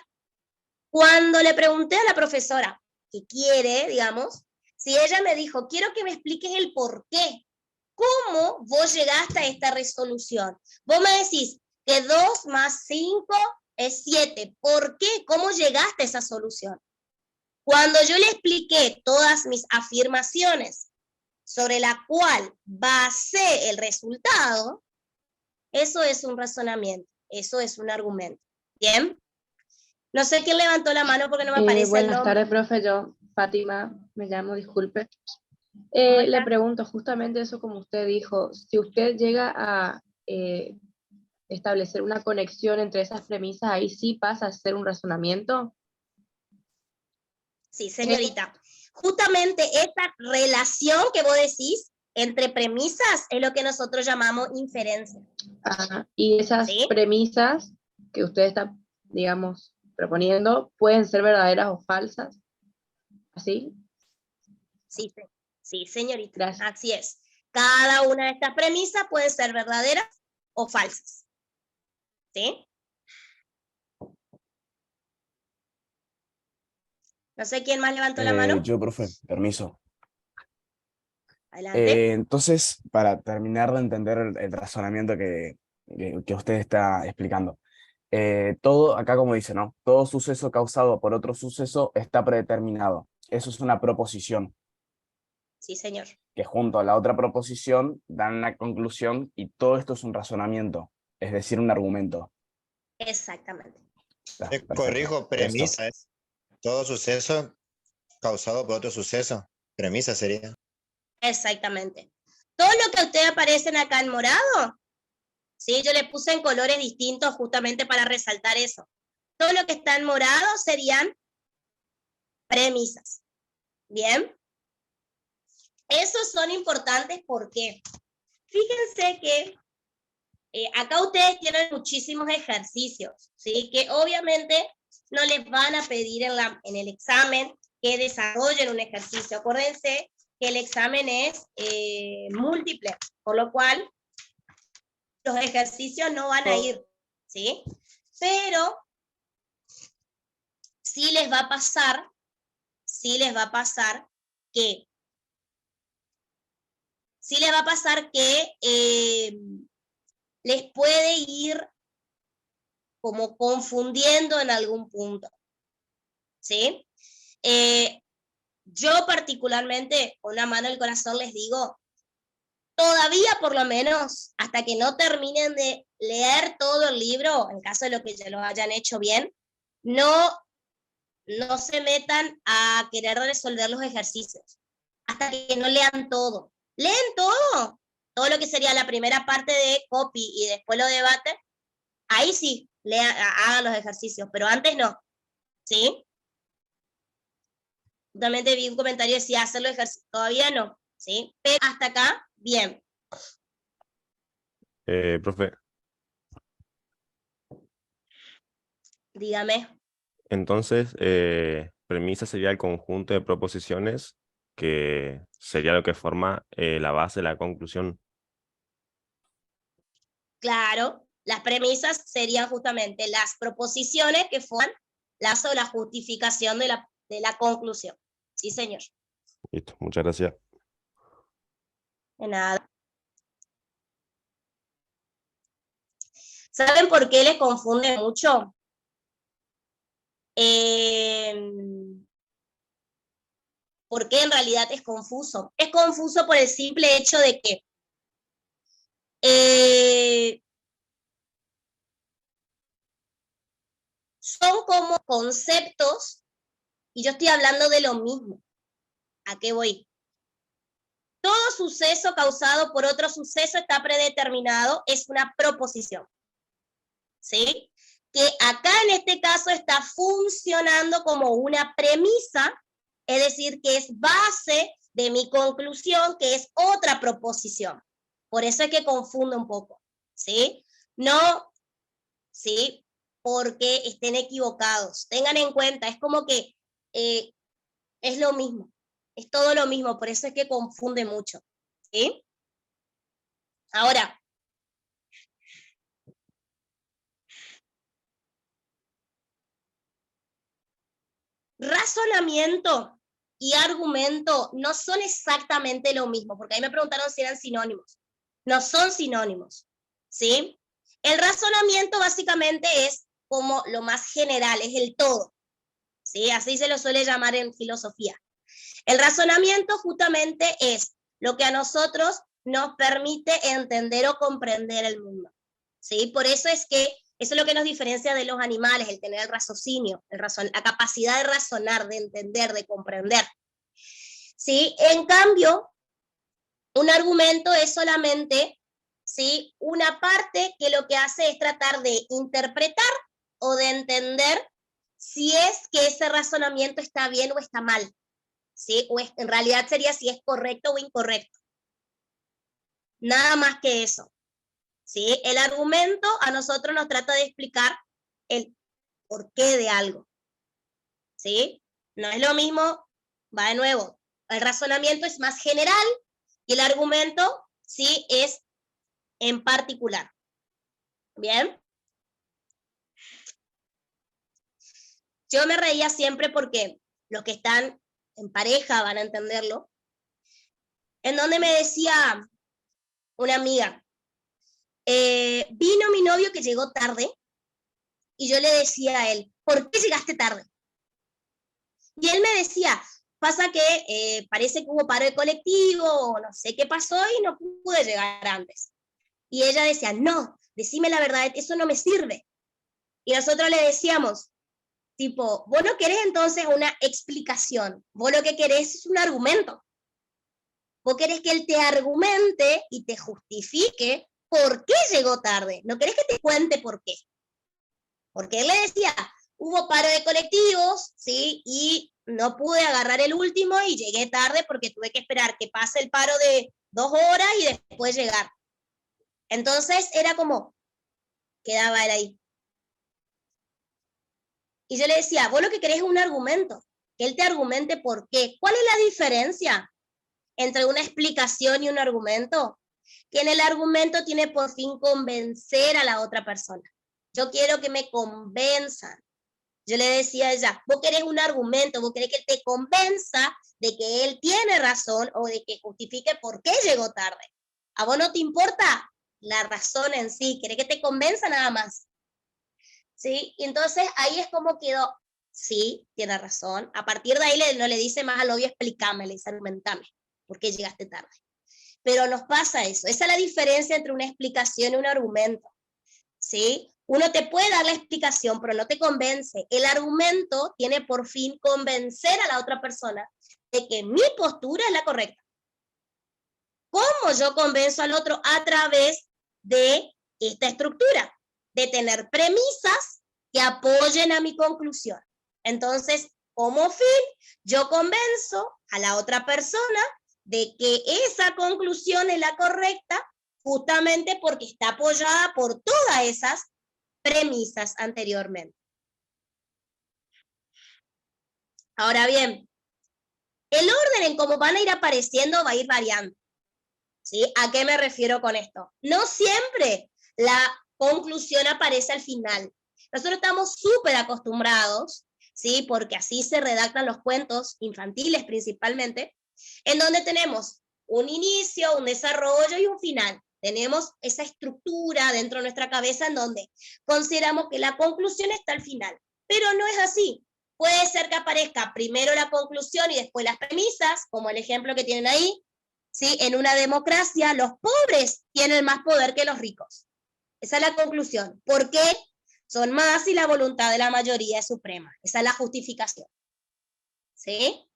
Cuando le pregunté a la profesora qué quiere, digamos, si ella me dijo, quiero que me expliques el por qué. ¿Cómo vos llegaste a esta resolución? Vos me decís que 2 más 5 es 7. ¿Por qué? ¿Cómo llegaste a esa solución? Cuando yo le expliqué todas mis afirmaciones sobre la cual basé el resultado, eso es un razonamiento, eso es un argumento. ¿Bien? No sé quién levantó la mano porque no me aparece el Buenas nombre. tardes, profe. Yo, Fátima, me llamo, disculpe. ¿Cómo Le está? pregunto justamente eso como usted dijo, si usted llega a establecer una conexión entre esas premisas, ahí sí pasa a ser un razonamiento. Sí, señorita. Justamente esta relación que vos decís entre premisas es lo que nosotros llamamos inferencia. Ajá. Y esas ¿Sí? premisas que usted está, digamos, proponiendo, pueden ser verdaderas o falsas. ¿Así? Sí, sí, señorita. Gracias. Así es. Cada una de estas premisas puede ser verdaderas o falsas. ¿Sí? No sé quién más levantó la mano. Yo, profe, permiso. Adelante. Entonces, para terminar de entender el razonamiento que usted está explicando, todo, acá como dice, ¿no? Todo suceso causado por otro suceso está predeterminado. Eso es una proposición, Sí, señor. que junto a la otra proposición dan una conclusión y todo esto es un razonamiento, es decir, un argumento. Exactamente. Perfecto. Corrijo, Esto. premisa es todo suceso causado por otro suceso. Premisa sería. Exactamente. Todo lo que a ustedes aparecen acá en morado, ¿sí? Yo le puse en colores distintos justamente para resaltar eso. Todo lo que está en morado serían premisas. ¿Bien? Esos son importantes porque fíjense que acá ustedes tienen muchísimos ejercicios, ¿sí? Que obviamente no les van a pedir en el examen que desarrollen un ejercicio. Acuérdense que el examen es múltiple, por lo cual los ejercicios no van a ir, ¿sí? Pero sí les va a pasar que les puede ir como confundiendo en algún punto, ¿sí? Yo particularmente, con la mano en el corazón, les digo, todavía por lo menos, hasta que no terminen de leer todo el libro, en caso de que ya lo hayan hecho bien, no se metan a querer resolver los ejercicios, hasta que no lean todo. Leen todo lo que sería la primera parte de copy y después lo debate, ahí sí, hagan los ejercicios, pero antes no, ¿sí? Justamente vi un comentario que decía hacer los ejercicios, todavía no, ¿sí? Pero hasta acá, bien. Profe, Dígame. entonces, premisa sería el conjunto de proposiciones que sería lo que forma la base de la conclusión. Claro, las premisas serían justamente las proposiciones que forman la justificación de la conclusión. Sí, señor. Listo, muchas gracias. De nada. ¿Saben por qué les confunde mucho? Porque en realidad es confuso. Es confuso por el simple hecho de que son como conceptos, y yo estoy hablando de lo mismo. ¿A qué voy? Todo suceso causado por otro suceso está predeterminado, es una proposición. ¿Sí? Que acá en este caso está funcionando como una premisa, es decir, que es base de mi conclusión, que es otra proposición. Por eso es que confundo un poco, ¿sí? No, ¿sí? Porque estén equivocados. Tengan en cuenta, es como que es lo mismo, es todo lo mismo, por eso es que confunde mucho, ¿sí? Ahora, razonamiento y argumento no son exactamente lo mismo, porque ahí me preguntaron si eran sinónimos. No son sinónimos, ¿sí? El razonamiento básicamente es como lo más general, es el todo, ¿sí? Así se lo suele llamar en filosofía. El razonamiento justamente es lo que a nosotros nos permite entender o comprender el mundo, ¿sí? Por eso es que eso es lo que nos diferencia de los animales, el tener el raciocinio, la capacidad de razonar, de entender, de comprender, ¿sí? En cambio, un argumento es solamente, ¿sí?, una parte que lo que hace es tratar de interpretar o de entender si es que ese razonamiento está bien o está mal, ¿sí? O en realidad sería si es correcto o incorrecto. Nada más que eso, ¿sí? El argumento a nosotros nos trata de explicar el porqué de algo, ¿sí? No es lo mismo, va de nuevo, el razonamiento es más general y el argumento, ¿sí?, es en particular. ¿Bien? Yo me reía siempre porque los que están en pareja van a entenderlo, en donde me decía una amiga, vino mi novio que llegó tarde, y yo le decía a él, ¿por qué llegaste tarde? Y él me decía, pasa que parece que hubo paro de colectivo, o no sé qué pasó, y no pude llegar antes. Y ella decía, no, decime la verdad, eso no me sirve. Y nosotros le decíamos, tipo, vos no querés entonces una explicación, vos lo que querés es un argumento. Vos querés que él te argumente y te justifique por qué llegó tarde. No querés que te cuente por qué. Porque él le decía, hubo paro de colectivos, ¿sí? Y no pude agarrar el último y llegué tarde porque tuve que esperar que pase el paro de 2 horas y después llegar. Entonces era como, quedaba él ahí. Y yo le decía, vos lo que querés es un argumento, que él te argumente por qué. ¿Cuál es la diferencia entre una explicación y un argumento? Que en el argumento tiene por fin convencer a la otra persona. Yo quiero que me convenzan. Yo le decía a ella, vos querés un argumento, vos querés que él te convenza de que él tiene razón o de que justifique por qué llegó tarde. ¿A vos no te importa la razón en sí? ¿Querés que te convenza nada más? ¿Sí? Y entonces ahí es como quedó, sí, tiene razón. A partir de ahí no le dice más al novio, explícame, le dice, argumentame, ¿por qué llegaste tarde? Pero nos pasa eso. Esa es la diferencia entre una explicación y un argumento, ¿sí? Uno te puede dar la explicación, pero no te convence. El argumento tiene por fin convencer a la otra persona de que mi postura es la correcta. ¿Cómo yo convenzo al otro? A través de esta estructura, de tener premisas que apoyen a mi conclusión. Entonces, como fin, yo convenzo a la otra persona de que esa conclusión es la correcta, justamente porque está apoyada por todas esas premisas anteriormente. Ahora bien, el orden en cómo van a ir apareciendo va a ir variando, ¿sí? ¿A qué me refiero con esto? No siempre la conclusión aparece al final. Nosotros estamos súper acostumbrados, ¿sí?, porque así se redactan los cuentos infantiles principalmente, en donde tenemos un inicio, un desarrollo y un final. Tenemos esa estructura dentro de nuestra cabeza en donde consideramos que la conclusión está al final, pero no es así. Puede ser que aparezca primero la conclusión y después las premisas, como el ejemplo que tienen ahí, ¿sí? En una democracia, los pobres tienen más poder que los ricos. Esa es la conclusión. ¿Por qué? Son más y la voluntad de la mayoría es suprema. Esa es la justificación, ¿sí?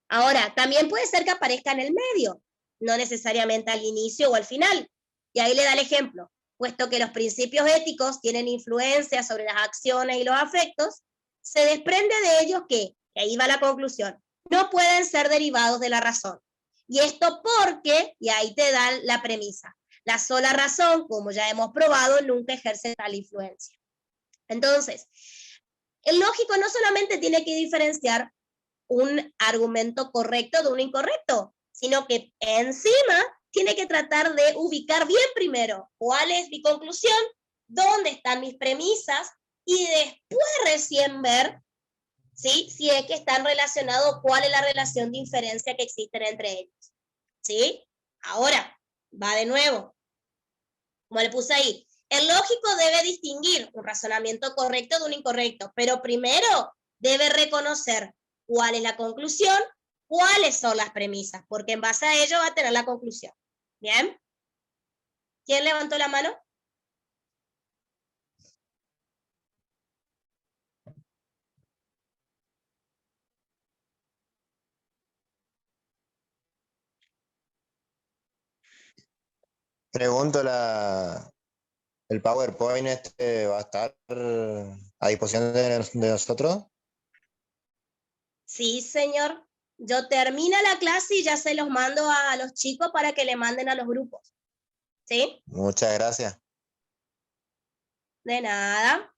Ahora, también puede ser que aparezca en el medio, no necesariamente al inicio o al final. Y ahí le da el ejemplo. Puesto que los principios éticos tienen influencia sobre las acciones y los afectos, se desprende de ellos que ahí va la conclusión, no pueden ser derivados de la razón. Y esto porque, y ahí te dan la premisa, la sola razón, como ya hemos probado, nunca ejerce tal influencia. Entonces, el lógico no solamente tiene que diferenciar un argumento correcto de un incorrecto, sino que encima tiene que tratar de ubicar bien primero cuál es mi conclusión, dónde están mis premisas, y después recién ver, ¿sí?, si es que están relacionados, cuál es la relación de inferencia que existen entre ellos, ¿sí? Ahora, va de nuevo, como le puse ahí, el lógico debe distinguir un razonamiento correcto de un incorrecto, pero primero debe reconocer cuál es la conclusión, cuáles son las premisas, porque en base a ello va a tener la conclusión. ¿Bien? ¿Quién levantó la mano? Pregunto, ¿el PowerPoint va a estar a disposición de nosotros? Sí, señor. Yo termino la clase y ya se los mando a los chicos para que le manden a los grupos. ¿Sí? Muchas gracias. De nada.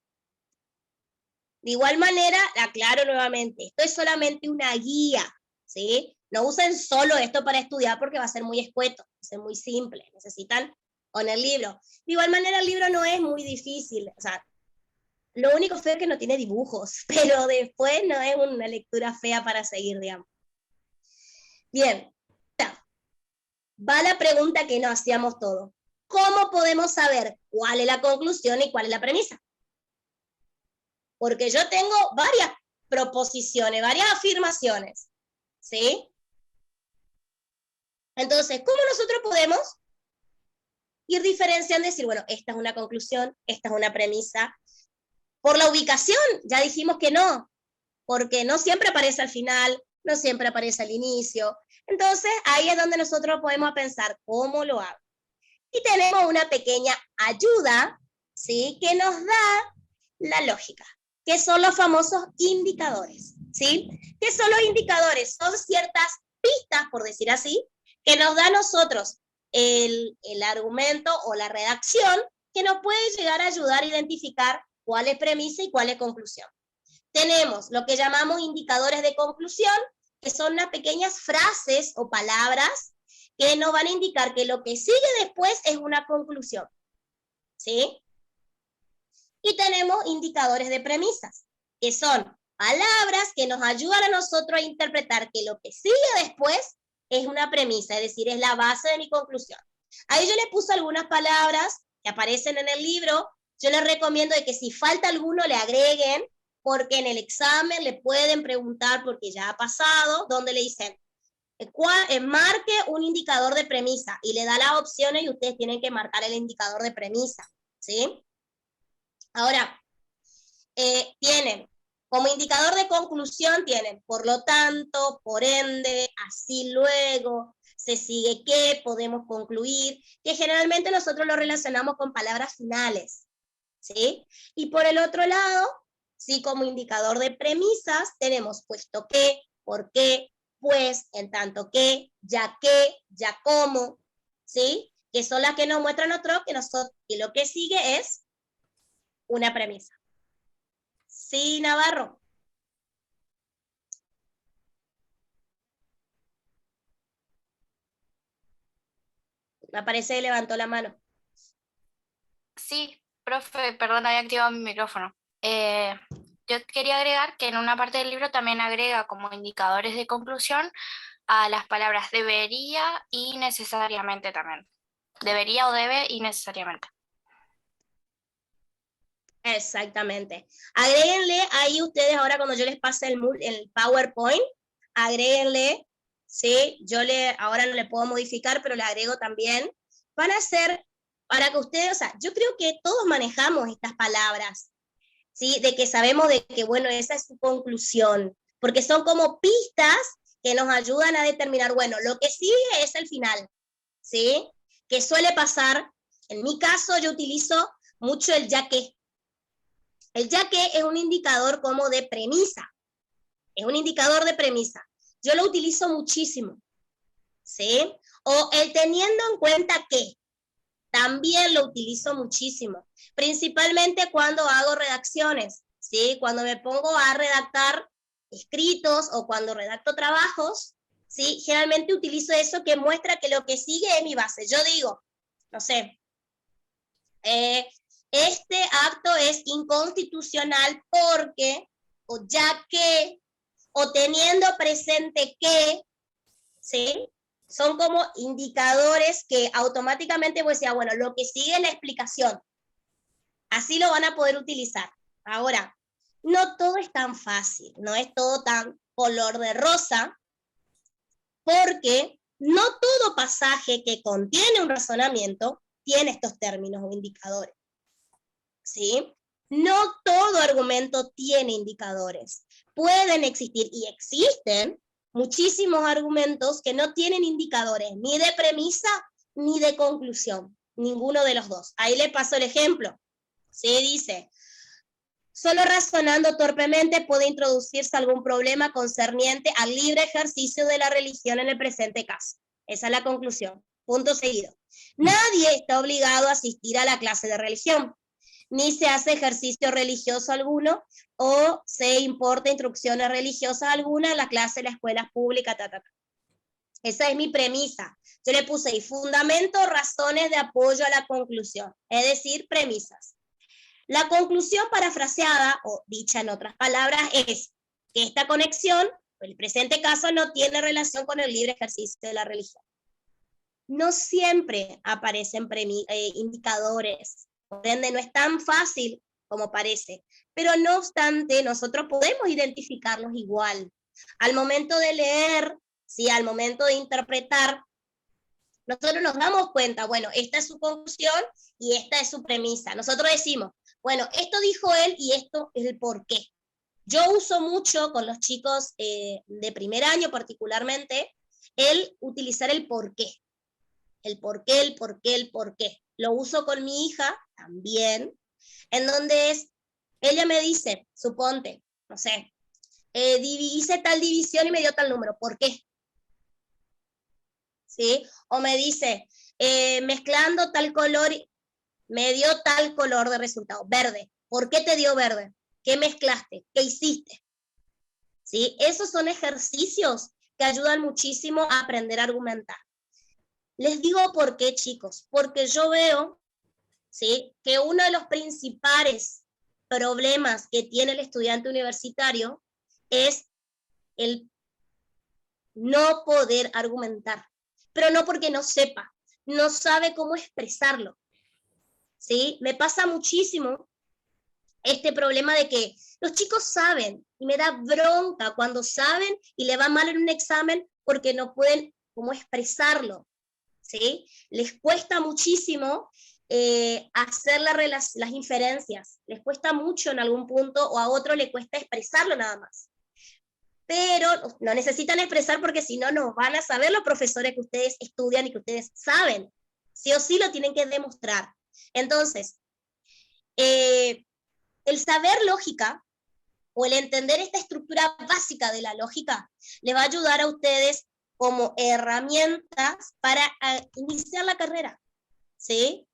De igual manera, aclaro nuevamente, esto es solamente una guía, ¿sí? No usen solo esto para estudiar porque va a ser muy escueto, va a ser muy simple. Necesitan con el libro. De igual manera, el libro no es muy difícil. O sea, lo único feo es que no tiene dibujos, pero después no es una lectura fea para seguir, digamos. Bien. Va la pregunta que nos hacíamos todos. ¿Cómo podemos saber cuál es la conclusión y cuál es la premisa? Porque yo tengo varias proposiciones, varias afirmaciones, ¿sí? Entonces, ¿cómo nosotros podemos ir diferenciando y decir, bueno, esta es una conclusión, esta es una premisa? Por la ubicación, ya dijimos que no, porque no siempre aparece al final, no siempre aparece al inicio. Entonces, ahí es donde nosotros podemos pensar, ¿cómo lo hago? Y tenemos una pequeña ayuda, ¿sí? Que nos da la lógica, que son los famosos indicadores, ¿sí? ¿Qué son los indicadores? Son ciertas pistas, por decir así, que nos da a nosotros el argumento o la redacción que nos puede llegar a ayudar a identificar cuál es premisa y cuál es conclusión. Tenemos lo que llamamos indicadores de conclusión, que son unas pequeñas frases o palabras que nos van a indicar que lo que sigue después es una conclusión, ¿sí? Y tenemos indicadores de premisas, que son palabras que nos ayudan a nosotros a interpretar que lo que sigue después es una premisa, es decir, es la base de mi conclusión. Ahí yo les puse algunas palabras que aparecen en el libro. Yo les recomiendo de que si falta alguno le agreguen, porque en el examen le pueden preguntar, porque ya ha pasado, donde le dicen, marque un indicador de premisa, y le da las opciones y ustedes tienen que marcar el indicador de premisa, ¿sí? Ahora, tienen, como indicador de conclusión tienen, por lo tanto, por ende, así luego, se sigue que, podemos concluir, que generalmente nosotros lo relacionamos con palabras finales, ¿sí? Y por el otro lado, sí, como indicador de premisas, tenemos puesto que, por qué, pues, en tanto que, ya como, ¿sí? Que son las que nos muestran nosotros que lo que sigue es una premisa. Sí, Navarro. Me parece que levantó la mano. Sí, profe, perdón, había activado mi micrófono. Yo quería agregar que en una parte del libro también agrega como indicadores de conclusión a las palabras debería y necesariamente también. Debería o debe y necesariamente. Exactamente. Agréguenle ahí ustedes ahora cuando yo les pase el PowerPoint, agréguenle, ¿sí? Ahora no le puedo modificar, pero le agrego también. Van a ser, para que ustedes, o sea, yo creo que todos manejamos estas palabras, ¿sí? De que sabemos de que, bueno, esa es su conclusión, porque son como pistas que nos ayudan a determinar, bueno, lo que sigue es el final, ¿sí? Que suele pasar, en mi caso yo utilizo mucho el ya que. El ya que es un indicador como de premisa, es un indicador de premisa. Yo lo utilizo muchísimo, ¿sí? O el teniendo en cuenta que, también lo utilizo muchísimo, principalmente cuando hago redacciones, ¿sí? Cuando me pongo a redactar escritos o cuando redacto trabajos, ¿sí? Generalmente utilizo eso que muestra que lo que sigue es mi base. Yo digo, no sé, este acto es inconstitucional porque, o ya que, o teniendo presente que, ¿sí? Son como indicadores que automáticamente voy a decir, bueno, lo que sigue es la explicación. Así lo van a poder utilizar. Ahora, no todo es tan fácil, no es todo tan color de rosa, porque no todo pasaje que contiene un razonamiento tiene estos términos o indicadores, ¿sí? No todo argumento tiene indicadores. Pueden existir y existen muchísimos argumentos que no tienen indicadores, ni de premisa ni de conclusión, ninguno de los dos. Ahí le paso el ejemplo. Sí, dice, solo razonando torpemente puede introducirse algún problema concerniente al libre ejercicio de la religión en el presente caso. Esa es la conclusión. Punto seguido. Nadie está obligado a asistir a la clase de religión, ni se hace ejercicio religioso alguno, o se importa instrucciones religiosas alguna en la clase de la escuela pública, Esa es mi premisa. Yo le puse ahí, fundamento, razones de apoyo a la conclusión, es decir, premisas. La conclusión parafraseada, o dicha en otras palabras, es que esta conexión, en el presente caso, no tiene relación con el libre ejercicio de la religión. No siempre aparecen indicadores, por ende no es tan fácil como parece, pero no obstante nosotros podemos identificarlos igual. Al momento de leer, ¿sí? Al momento de interpretar, nosotros nos damos cuenta, bueno, esta es su conclusión y esta es su premisa. Nosotros decimos, bueno, esto dijo él y esto es el por qué. Yo uso mucho con los chicos de primer año particularmente, el utilizar el por qué. El por qué, el por qué, el por qué. Lo uso con mi hija también, en donde ella me dice, suponte, no sé, hice tal división y me dio tal número, ¿por qué? ¿Sí? O me dice, mezclando tal color, me dio tal color de resultado, verde. ¿Por qué te dio verde? ¿Qué mezclaste? ¿Qué hiciste? ¿Sí? Esos son ejercicios que ayudan muchísimo a aprender a argumentar. Les digo por qué, chicos, porque yo veo, ¿sí?, que uno de los principales problemas que tiene el estudiante universitario es el no poder argumentar, pero no porque no sepa, no sabe cómo expresarlo, ¿sí? Me pasa muchísimo este problema de que los chicos saben, y me da bronca cuando saben y le va mal en un examen porque no pueden cómo expresarlo, ¿sí? Les cuesta muchísimo hacer las inferencias, les cuesta mucho en algún punto, o a otro le cuesta expresarlo nada más. Pero no necesitan expresar porque si no, no van a saber los profesores que ustedes estudian y que ustedes saben. Sí o sí lo tienen que demostrar. Entonces, el saber lógica o el entender esta estructura básica de la lógica le va a ayudar a ustedes como herramientas para iniciar la carrera, ¿sí?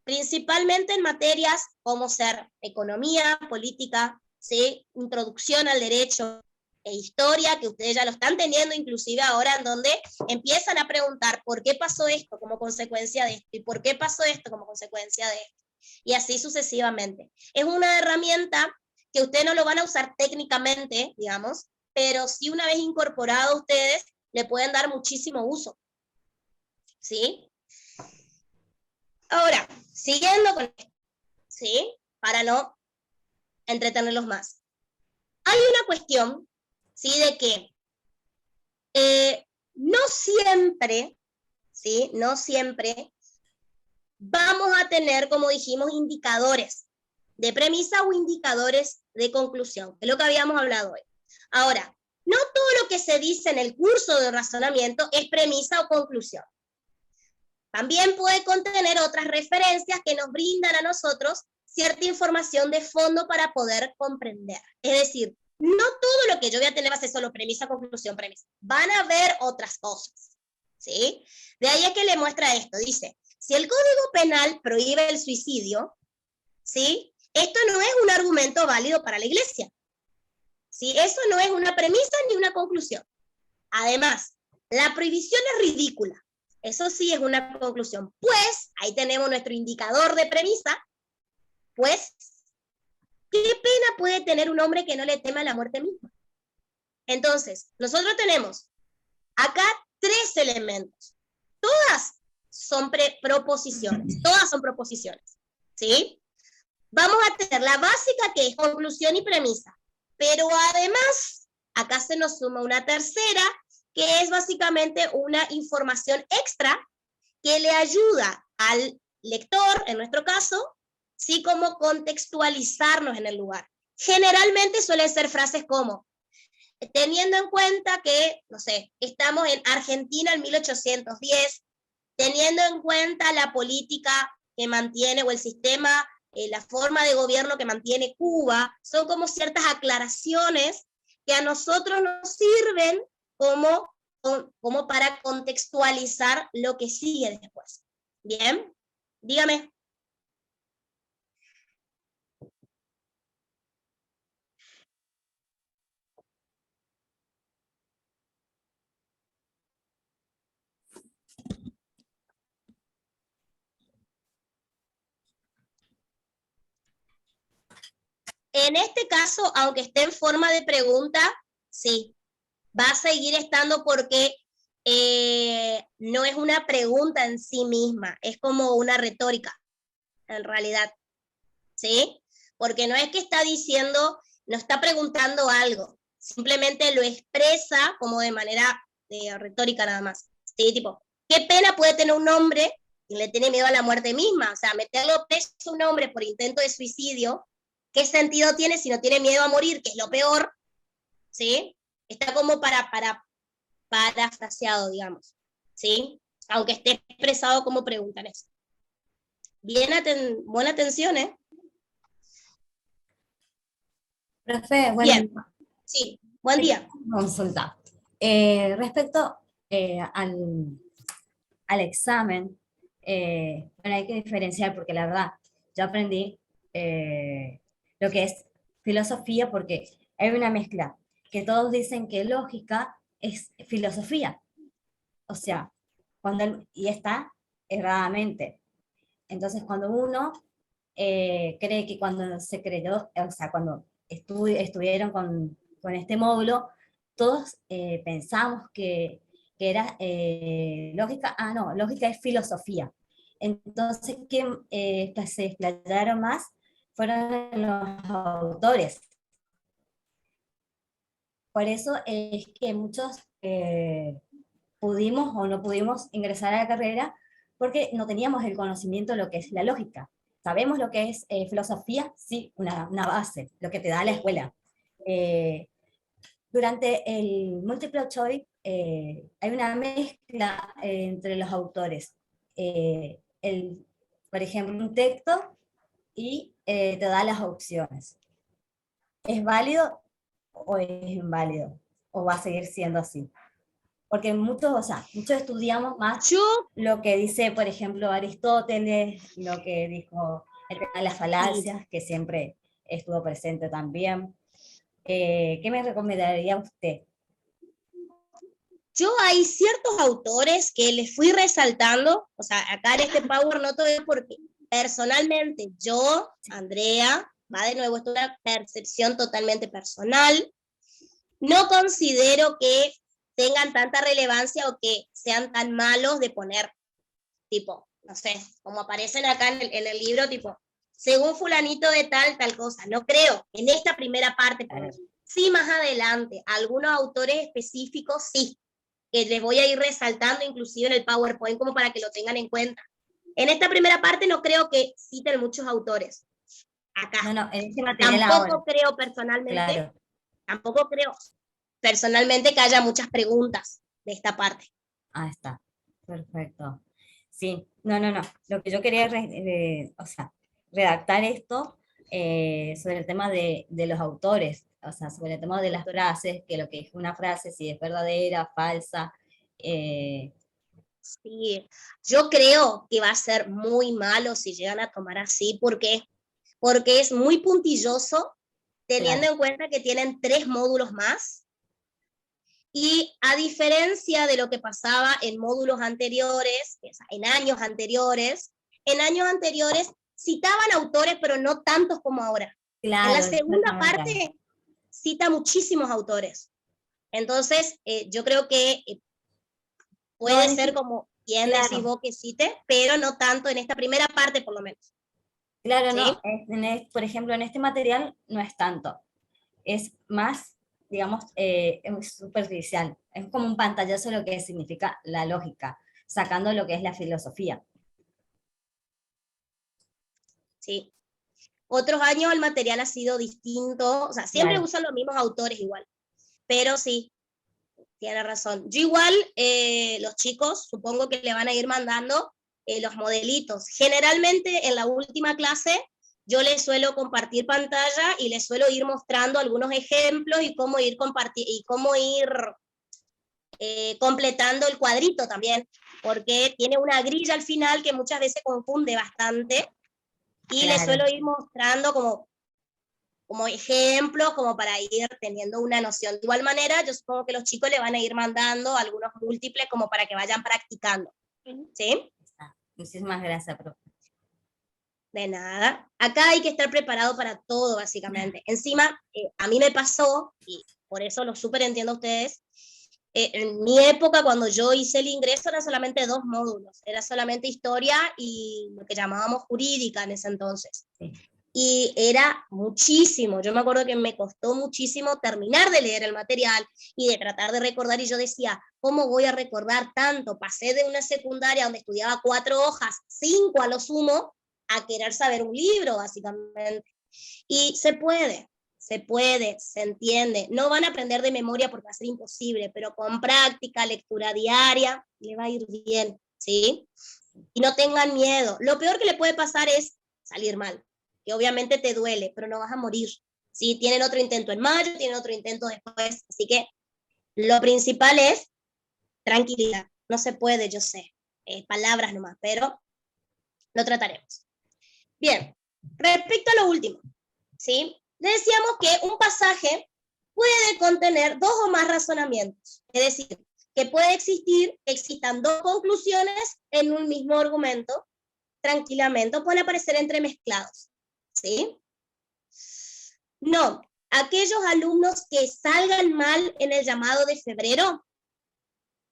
Principalmente en materias como ser economía, política, ¿sí?, introducción al derecho e historia, que ustedes ya lo están teniendo inclusive ahora, en donde empiezan a preguntar por qué pasó esto como consecuencia de esto, y por qué pasó esto como consecuencia de esto, y así sucesivamente. Es una herramienta que ustedes no lo van a usar técnicamente, digamos, pero sí una vez incorporado ustedes, le pueden dar muchísimo uso, ¿sí? Ahora, siguiendo con esto, ¿sí?, para no entretenerlos más. Hay una cuestión, ¿sí?, de que no siempre, ¿sí?, no siempre vamos a tener, como dijimos, indicadores de premisa o indicadores de conclusión, que es lo que habíamos hablado hoy. Ahora, no todo lo que se dice en el curso de razonamiento es premisa o conclusión. También puede contener otras referencias que nos brindan a nosotros cierta información de fondo para poder comprender. Es decir, no todo lo que yo voy a tener va a ser solo premisa, conclusión, premisa. Van a haber otras cosas, ¿sí? De ahí es que le muestra esto. Dice, si el Código Penal prohíbe el suicidio, ¿sí?, esto no es un argumento válido para la Iglesia. ¿Sí? Eso no es una premisa ni una conclusión. Además, la prohibición es ridícula. Eso sí es una conclusión. Pues, ahí tenemos nuestro indicador de premisa. Pues, ¿qué pena puede tener un hombre que no le tema a la muerte misma? Entonces, nosotros tenemos acá 3 elementos. Todas son proposiciones. Todas son proposiciones. ¿Sí? vamos a tener la básica, que es conclusión y premisa, pero además, acá se nos suma una tercera, que es básicamente una información extra que le ayuda al lector, en nuestro caso, sí, como contextualizarnos en el lugar. Generalmente suelen ser frases como, teniendo en cuenta que, no sé, estamos en Argentina en 1810, teniendo en cuenta la política que mantiene, o el sistema, la forma de gobierno que mantiene Cuba, son como ciertas aclaraciones que a nosotros nos sirven como para contextualizar lo que sigue después. ¿Bien? Dígame. En este caso, aunque esté en forma de pregunta, sí, va a seguir estando porque no es una pregunta en sí misma, es como una retórica, en realidad, ¿sí? Porque no es que está diciendo, no está preguntando algo, simplemente lo expresa como de manera retórica nada más, ¿sí? Tipo, ¿qué pena puede tener un hombre y le tiene miedo a la muerte misma? O sea, meterlo preso a un hombre por intento de suicidio, ¿qué sentido tiene si no tiene miedo a morir, que es lo peor? ¿Sí? Está como parafraseado, digamos, ¿sí? Aunque esté expresado como pregunta en eso. Bien, buena atención, ¿eh? Profe, bueno, Bien, sí, buen día. consulta. Respecto al examen, bueno, hay que diferenciar porque la verdad, yo aprendí lo que es filosofía porque hay una mezcla, que todos dicen que lógica es filosofía. O sea, y está erradamente. Entonces, cuando uno cree que cuando se creyó, o sea, cuando estuvieron con este módulo, todos pensamos que era lógica. Ah, no, lógica es filosofía. Entonces, quien se explayaron más fueron los autores. Por eso es que muchos pudimos o no pudimos ingresar a la carrera porque no teníamos el conocimiento de lo que es la lógica. Sabemos lo que es filosofía, sí, una base, lo que te da la escuela. Durante el multiple choice hay una mezcla entre los autores. Por ejemplo, un texto y te da las opciones. ¿Es válido o es inválido? ¿O va a seguir siendo así? Porque muchos estudiamos más lo que dice, por ejemplo, Aristóteles, lo que dijo el tema de las falacias, que siempre estuvo presente también. ¿Qué me recomendaría usted? Yo hay ciertos autores que les fui resaltando, o sea, acá en este Power no todo es porque personalmente yo, Andrea, va de nuevo, esto es una percepción totalmente personal, no considero que tengan tanta relevancia o que sean tan malos de poner, tipo, no sé, como aparecen acá en el libro, tipo, según fulanito de tal cosa. No creo, en esta primera parte, sí, más adelante, algunos autores específicos sí, que les voy a ir resaltando inclusive en el PowerPoint como para que lo tengan en cuenta. En esta primera parte no creo que citen muchos autores. Acá. No, en este material tampoco ahora. creo personalmente, Claro. tampoco creo personalmente que haya muchas preguntas de esta parte. Ah, está. Perfecto. Sí, no. Lo que yo quería, redactar esto sobre el tema de los autores, o sea, sobre el tema de las frases, que lo que es una frase, si es verdadera, falsa. Sí, yo creo que va a ser muy malo si llegan a tomar así, porque es muy puntilloso, teniendo en cuenta que tienen 3 módulos más. Y a diferencia de lo que pasaba en módulos anteriores, en años anteriores citaban autores, pero no tantos como ahora. Claro, en la segunda parte cita muchísimos autores. Entonces, yo creo que puede ser como bien decís vos que cite, pero no tanto en esta primera parte por lo menos. Claro, ¿sí? no, por ejemplo, en este material no es tanto, es más, digamos, es superficial, es como un pantallazo de lo que significa la lógica, sacando lo que es la filosofía. ¿Sí? Otros años el material ha sido distinto, o sea, siempre Claro. usan los mismos autores igual, pero sí, tiene razón. Yo igual, los chicos, supongo que le van a ir mandando los modelitos. Generalmente en la última clase yo les suelo compartir pantalla y les suelo ir mostrando algunos ejemplos y cómo ir completando el cuadrito también, porque tiene una grilla al final que muchas veces confunde bastante y les Claro. suelo ir mostrando como ejemplos, como para ir teniendo una noción. De igual manera, yo supongo que los chicos le van a ir mandando algunos múltiples como para que vayan practicando. ¿Sí? Muchísimas gracias, profe. De nada. Acá hay que estar preparado para todo, básicamente. Encima, a mí me pasó, y por eso lo súper entiendo a ustedes, en mi época, cuando yo hice el ingreso, eran solamente 2 módulos. Era solamente historia y lo que llamábamos jurídica en ese entonces. Sí. Y era muchísimo. Yo me acuerdo que me costó muchísimo terminar de leer el material y de tratar de recordar, y yo decía, ¿cómo voy a recordar tanto? Pasé de una secundaria donde estudiaba 4 hojas, 5 a lo sumo, a querer saber un libro, básicamente. Y se puede, se entiende. No van a aprender de memoria porque va a ser imposible, pero con práctica, lectura diaria, le va a ir bien, ¿sí? Y no tengan miedo. Lo peor que le puede pasar es salir mal, que obviamente te duele, pero no vas a morir. ¿Sí? Tienen otro intento en mayo, tienen otro intento después, así que lo principal es tranquilidad. No se puede, yo sé, palabras nomás, pero lo trataremos. Bien, respecto a lo último, ¿sí? Decíamos que un pasaje puede contener 2 o más razonamientos, es decir, que puede existan 2 conclusiones en un mismo argumento, tranquilamente, o pueden aparecer entremezclados, ¿sí? No, aquellos alumnos que salgan mal en el llamado de febrero,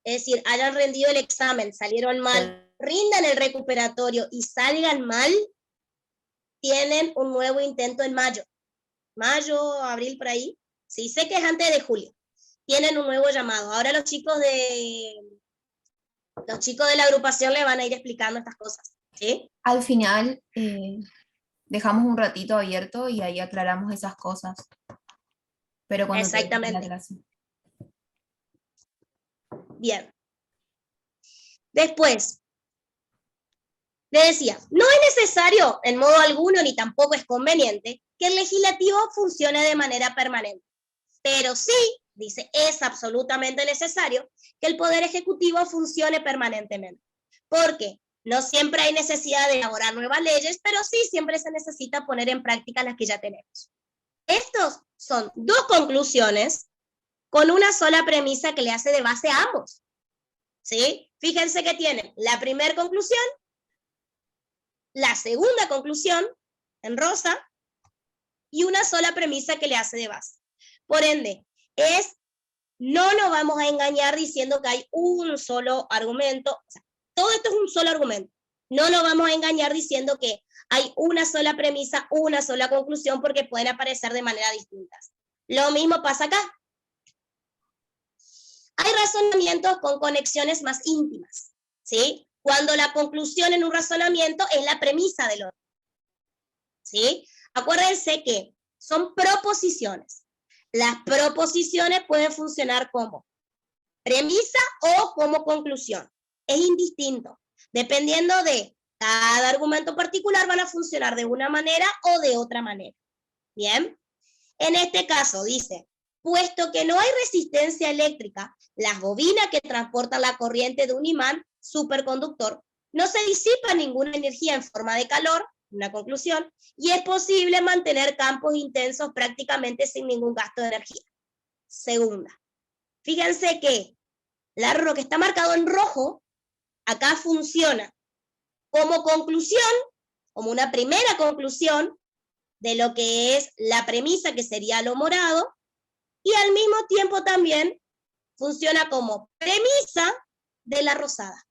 es decir, hayan rendido el examen, salieron mal, rindan el recuperatorio y salgan mal, tienen un nuevo intento en mayo, abril, por ahí. Sí, sé que es antes de julio. Tienen un nuevo llamado. Ahora los chicos de la agrupación le van a ir explicando estas cosas, ¿sí? Al final dejamos un ratito abierto y ahí aclaramos esas cosas. Pero cuando termine la clase. Bien. Después, le decía, no es necesario en modo alguno ni tampoco es conveniente que el legislativo funcione de manera permanente. Pero sí, dice, es absolutamente necesario que el Poder Ejecutivo funcione permanentemente. Porque no siempre hay necesidad de elaborar nuevas leyes, pero sí siempre se necesita poner en práctica las que ya tenemos. Estos son 2 conclusiones con una sola premisa que le hace de base a ambos. ¿Sí? Fíjense que tienen la primera conclusión, la segunda conclusión, en rosa, y una sola premisa que le hace de base. Por ende, no nos vamos a engañar diciendo que hay un solo argumento, o sea, todo esto es un solo argumento. No nos vamos a engañar diciendo que hay una sola premisa, una sola conclusión, porque pueden aparecer de manera distintas. Lo mismo pasa acá. Hay razonamientos con conexiones más íntimas, ¿sí? Cuando la conclusión en un razonamiento es la premisa del otro, ¿sí? Acuérdense que son proposiciones. Las proposiciones pueden funcionar como premisa o como conclusión. Es indistinto. Dependiendo de cada argumento particular, van a funcionar de una manera o de otra manera. Bien. En este caso dice, puesto que no hay resistencia eléctrica, las bobinas que transportan la corriente de un imán superconductor, no se disipa ninguna energía en forma de calor, una conclusión, y es posible mantener campos intensos prácticamente sin ningún gasto de energía. Segunda, fíjense que lo que está marcado en rojo, acá funciona como conclusión, como una primera conclusión de lo que es la premisa, que sería lo morado, y al mismo tiempo también funciona como premisa de la rosada.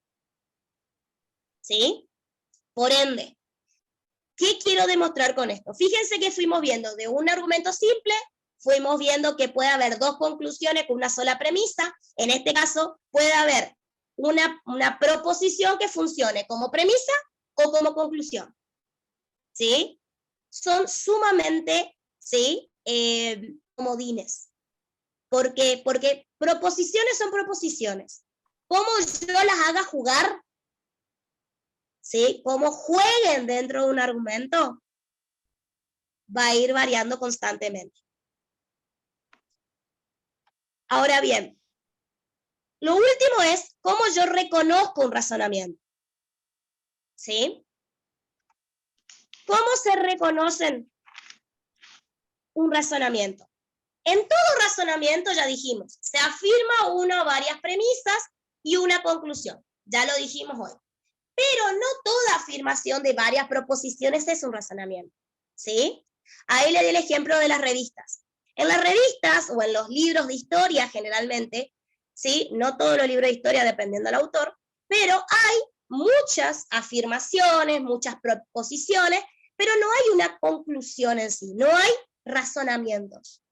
¿Sí? Por ende, ¿qué quiero demostrar con esto? Fíjense que fuimos viendo de un argumento simple, fuimos viendo que puede haber dos conclusiones con una sola premisa. En este caso, puede haber una proposición que funcione como premisa o como conclusión. ¿Sí? Son sumamente, ¿sí? Comodines. Porque proposiciones son proposiciones. ¿Cómo yo las haga jugar? ¿Sí? Cómo jueguen dentro de un argumento, va a ir variando constantemente. Ahora bien, lo último es cómo yo reconozco un razonamiento. ¿Sí? ¿Cómo se reconocen un razonamiento? En todo razonamiento, ya dijimos, se afirma una o varias premisas y una conclusión. Ya lo dijimos hoy. Pero no toda afirmación de varias proposiciones es un razonamiento, ¿sí? Ahí le di el ejemplo de las revistas. En las revistas o en los libros de historia generalmente, ¿sí? No todos los libros de historia dependiendo del autor, pero hay muchas afirmaciones, muchas proposiciones, pero no hay una conclusión en sí, no hay razonamientos,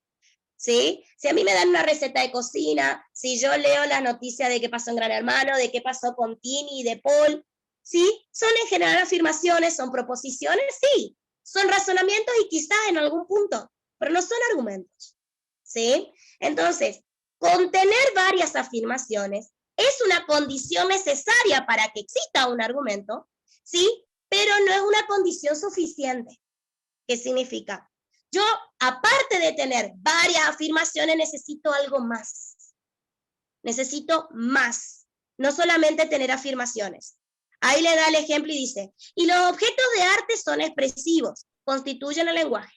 ¿sí? Si a mí me dan una receta de cocina, si yo leo la noticia de qué pasó en Gran Hermano, de qué pasó con Tini y de Paul, ¿sí? ¿Son en general afirmaciones, son proposiciones? Sí. Son razonamientos y quizás en algún punto, pero no son argumentos, ¿sí? Entonces, contener varias afirmaciones es una condición necesaria para que exista un argumento, ¿sí? Pero no es una condición suficiente. ¿Qué significa? Yo, aparte de tener varias afirmaciones, necesito algo más. Necesito más. No solamente tener afirmaciones. Ahí le da el ejemplo y dice, y los objetos de arte son expresivos, constituyen el lenguaje.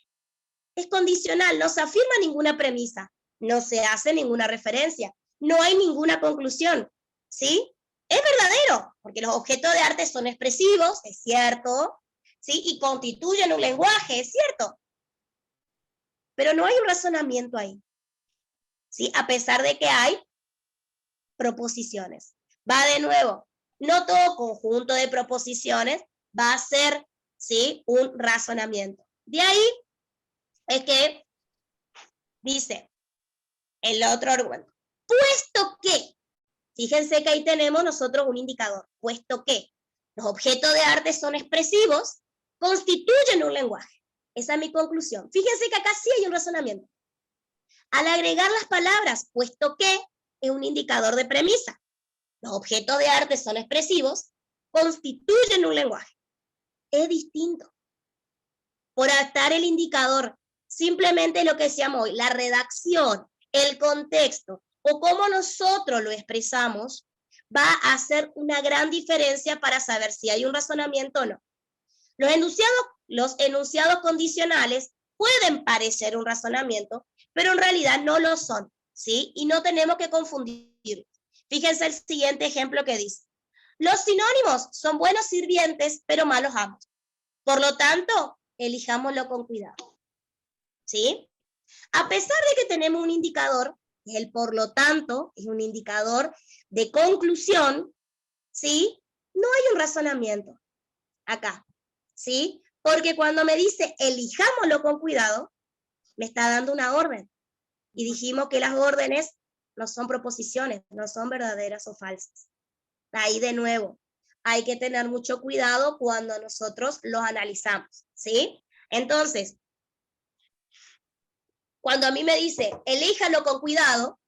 Es condicional, no se afirma ninguna premisa, no se hace ninguna referencia, no hay ninguna conclusión, ¿sí? Es verdadero, porque los objetos de arte son expresivos, es cierto, ¿sí? Y constituyen un lenguaje, es cierto. Pero no hay un razonamiento ahí, ¿sí? A pesar de que hay proposiciones. Va de nuevo. No todo conjunto de proposiciones va a ser, ¿sí? Un razonamiento. De ahí es que dice el otro argumento. Puesto que, fíjense que ahí tenemos nosotros un indicador. Puesto que los objetos de arte son expresivos, constituyen un lenguaje. Esa es mi conclusión. Fíjense que acá sí hay un razonamiento. Al agregar las palabras, puesto que, es un indicador de premisa. Los objetos de arte son expresivos, constituyen un lenguaje. Es distinto. Por estar el indicador, simplemente lo que decíamos hoy, la redacción, el contexto, o cómo nosotros lo expresamos, va a hacer una gran diferencia para saber si hay un razonamiento o no. Los enunciados condicionales pueden parecer un razonamiento, pero en realidad no lo son, ¿sí? Y no tenemos que confundirlos. Fíjense el siguiente ejemplo que dice. Los sinónimos son buenos sirvientes, pero malos amos. Por lo tanto, elijámoslo con cuidado. ¿Sí? A pesar de que tenemos un indicador, el por lo tanto, es un indicador de conclusión, ¿sí? No hay un razonamiento acá, ¿sí? Porque cuando me dice elijámoslo con cuidado, me está dando una orden. Y dijimos que las órdenes no son proposiciones, no son verdaderas o falsas. Ahí de nuevo, hay que tener mucho cuidado cuando nosotros los analizamos, ¿sí? Entonces, cuando a mí me dice, elíjalo con cuidado,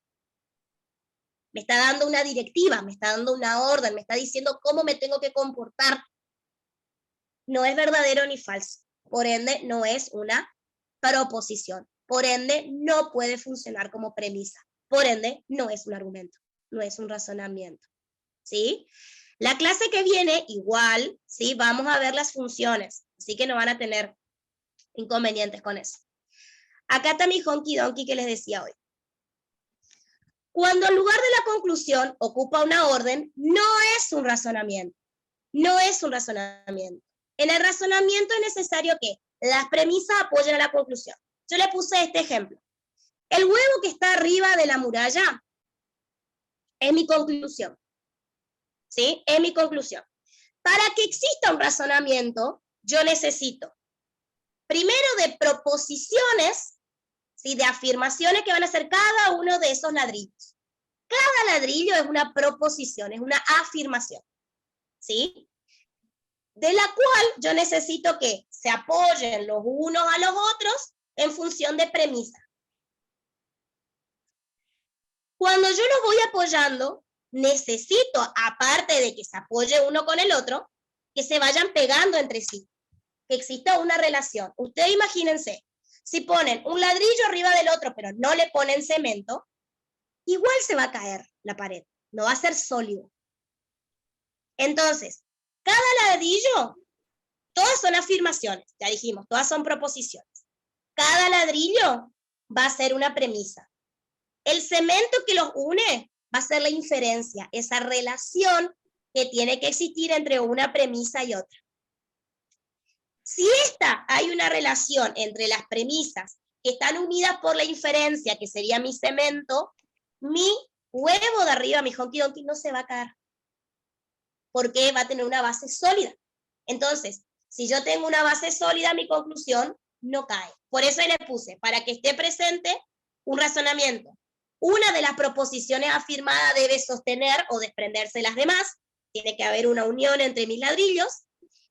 me está dando una directiva, me está dando una orden, me está diciendo cómo me tengo que comportar. No es verdadero ni falso. Por ende, no es una proposición. Por ende, no puede funcionar como premisa. Por ende, no es un argumento, no es un razonamiento, ¿sí? La clase que viene, igual, ¿sí? Vamos a ver las funciones, así que no van a tener inconvenientes con eso. Acá está mi honky donkey que les decía hoy. Cuando en lugar de la conclusión ocupa una orden, no es un razonamiento, no es un razonamiento. En el razonamiento es necesario que las premisas apoyen a la conclusión. Yo le puse este ejemplo. El huevo que está arriba de la muralla es mi conclusión. ¿Sí? Es mi conclusión. Para que exista un razonamiento, yo necesito primero de proposiciones, ¿sí? De afirmaciones que van a ser cada uno de esos ladrillos. Cada ladrillo es una proposición, es una afirmación, ¿sí? De la cual yo necesito que se apoyen los unos a los otros en función de premisa. Cuando yo los voy apoyando, necesito, aparte de que se apoye uno con el otro, que se vayan pegando entre sí, que exista una relación. Ustedes imagínense, si ponen un ladrillo arriba del otro, pero no le ponen cemento, igual se va a caer la pared, no va a ser sólido. Entonces, cada ladrillo, todas son afirmaciones, ya dijimos, todas son proposiciones. Cada ladrillo va a ser una premisa. El cemento que los une va a ser la inferencia, esa relación que tiene que existir entre una premisa y otra. Si hay una relación entre las premisas que están unidas por la inferencia, que sería mi cemento, mi huevo de arriba, mi Honky Donkey, no se va a caer, porque va a tener una base sólida. Entonces, si yo tengo una base sólida, mi conclusión no cae. Por eso le puse, para que esté presente, un razonamiento. Una de las proposiciones afirmadas debe sostener o desprenderse de las demás. Tiene que haber una unión entre mis ladrillos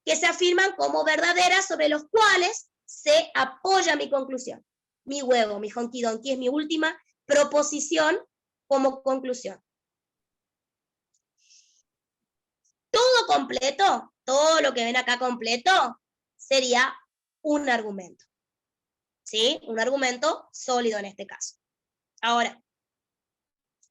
que se afirman como verdaderas, sobre los cuales se apoya mi conclusión. Mi huevo, mi Honky Donkey, es mi última proposición como conclusión. Todo completo, todo lo que ven acá completo, sería un argumento. ¿Sí? Un argumento sólido en este caso. Ahora,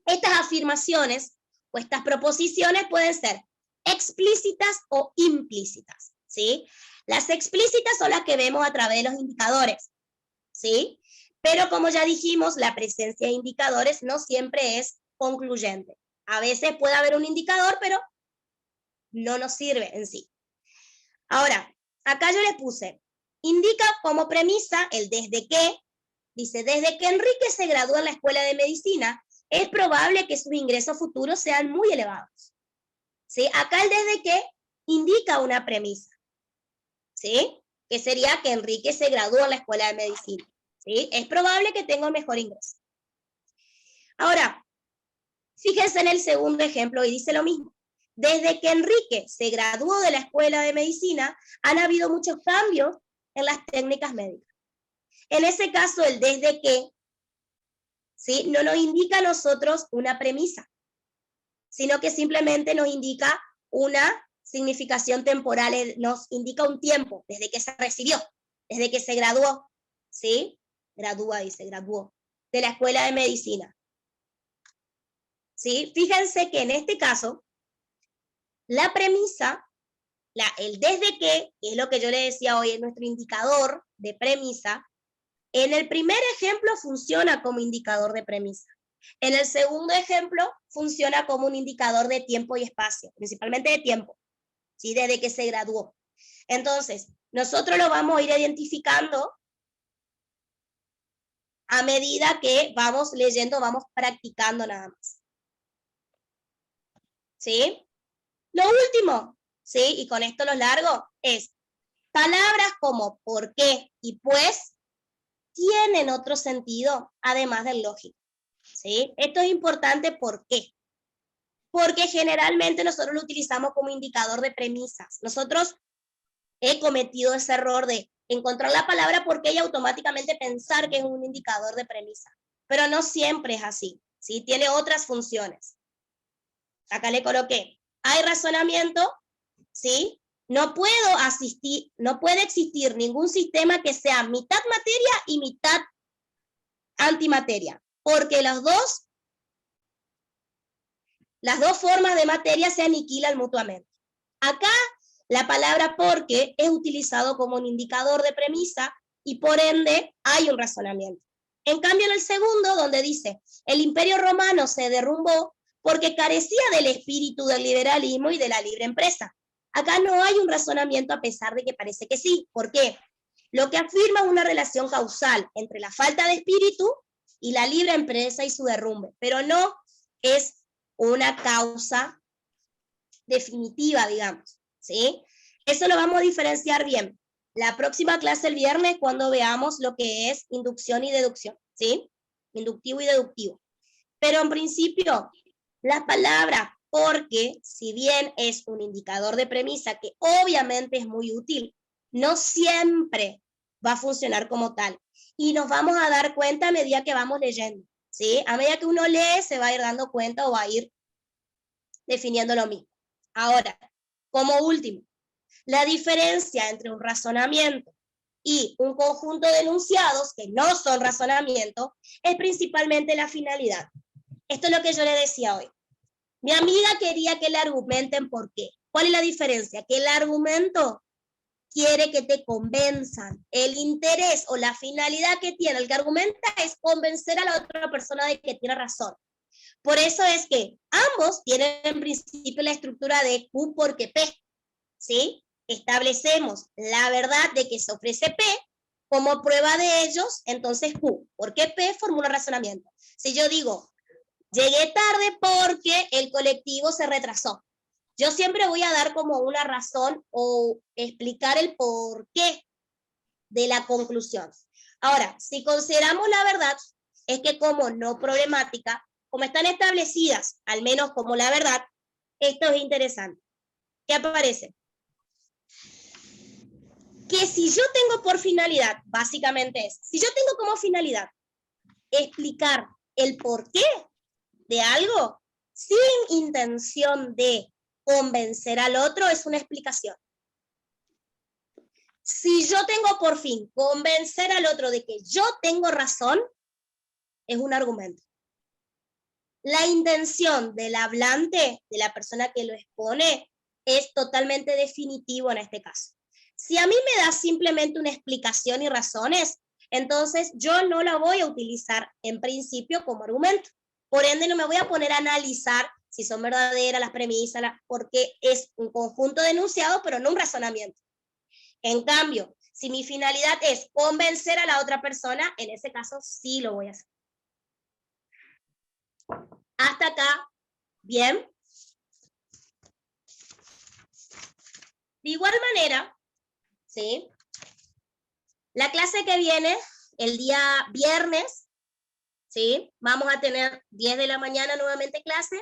estas afirmaciones o estas proposiciones pueden ser explícitas o implícitas, ¿sí? Las explícitas son las que vemos a través de los indicadores, ¿sí? Pero como ya dijimos, la presencia de indicadores no siempre es concluyente. A veces puede haber un indicador, pero no nos sirve en sí. Ahora, acá yo les puse, indica como premisa el desde que, dice, desde que Enrique se gradúa en la escuela de medicina, es probable que sus ingresos futuros sean muy elevados. ¿Sí? Acá el desde que indica una premisa, ¿sí? Que sería que Enrique se graduó en la escuela de medicina, ¿sí? Es probable que tenga un mejor ingreso. Ahora, fíjense en el segundo ejemplo y dice lo mismo. Desde que Enrique se graduó de la escuela de medicina, han habido muchos cambios en las técnicas médicas. En ese caso, el desde que, ¿sí? No nos indica a nosotros una premisa, sino que simplemente nos indica una significación temporal, nos indica un tiempo, desde que se recibió, desde que se graduó, ¿sí? Graduó de la escuela de medicina. ¿Sí? Fíjense que en este caso, la premisa, el desde que, es lo que yo le decía hoy, es nuestro indicador de premisa. En el primer ejemplo funciona como indicador de premisa. En el segundo ejemplo funciona como un indicador de tiempo y espacio, principalmente de tiempo, ¿sí? Desde que se graduó. Entonces, nosotros lo vamos a ir identificando a medida que vamos leyendo, vamos practicando nada más. ¿Sí? Lo último, ¿sí? Y con esto lo largo, es palabras como por qué y pues tienen otro sentido, además del lógico, ¿sí? Esto es importante, ¿por qué? Porque generalmente nosotros lo utilizamos como indicador de premisas. Nosotros he cometido ese error de encontrar la palabra por qué y automáticamente pensar que es un indicador de premisa. Pero no siempre es así, ¿sí? Tiene otras funciones. Acá le coloqué, hay razonamiento, ¿sí? No puede existir ningún sistema que sea mitad materia y mitad antimateria, porque las dos formas de materia se aniquilan mutuamente. Acá la palabra porque es utilizado como un indicador de premisa y por ende hay un razonamiento. En cambio en el segundo, donde dice, el Imperio Romano se derrumbó porque carecía del espíritu del liberalismo y de la libre empresa. Acá no hay un razonamiento a pesar de que parece que sí. ¿Por qué? Lo que afirma es una relación causal entre la falta de espíritu y la libre empresa y su derrumbe, pero no es una causa definitiva, digamos, ¿sí? Eso lo vamos a diferenciar bien. la próxima clase el viernes cuando veamos lo que es inducción y deducción, ¿sí? Inductivo y deductivo. Pero en principio, la palabra porque, si bien es un indicador de premisa que obviamente es muy útil, no siempre va a funcionar como tal. Y nos vamos a dar cuenta a medida que vamos leyendo, ¿sí? A medida que uno lee, se va a ir dando cuenta o va a ir definiendo lo mismo. Ahora, como último, la diferencia entre un razonamiento y un conjunto de enunciados que no son razonamiento es principalmente la finalidad. Esto es lo que yo le decía hoy. Mi amiga quería que le argumenten por qué. ¿Cuál es la diferencia? Que el argumento quiere que te convenzan. El interés o la finalidad que tiene el que argumenta es convencer a la otra persona de que tiene razón. Por eso es que ambos tienen en principio la estructura de Q porque P, ¿sí? Establecemos la verdad de que se ofrece P como prueba de ellos, entonces Q, porque P formula razonamiento. Si yo digo, llegué tarde porque el colectivo se retrasó, yo siempre voy a dar como una razón o explicar el porqué de la conclusión. Ahora, si consideramos la verdad, es que como no problemática, como están establecidas, al menos como la verdad, esto es interesante. ¿Qué aparece? Que si yo tengo por finalidad, básicamente es, si yo tengo como finalidad explicar el porqué de algo, sin intención de convencer al otro, es una explicación. Si yo tengo por fin convencer al otro de que yo tengo razón, es un argumento. La intención del hablante, de la persona que lo expone, es totalmente definitivo en este caso. Si a mí me da simplemente una explicación y razones, entonces yo no la voy a utilizar en principio como argumento. Por ende, no me voy a poner a analizar si son verdaderas las premisas, porque es un conjunto de enunciados, pero no un razonamiento. En cambio, si mi finalidad es convencer a la otra persona, en ese caso sí lo voy a hacer. Hasta acá, ¿bien? De igual manera, ¿sí? La clase que viene, el día viernes, ¿sí? Vamos a tener 10 de la mañana nuevamente clases.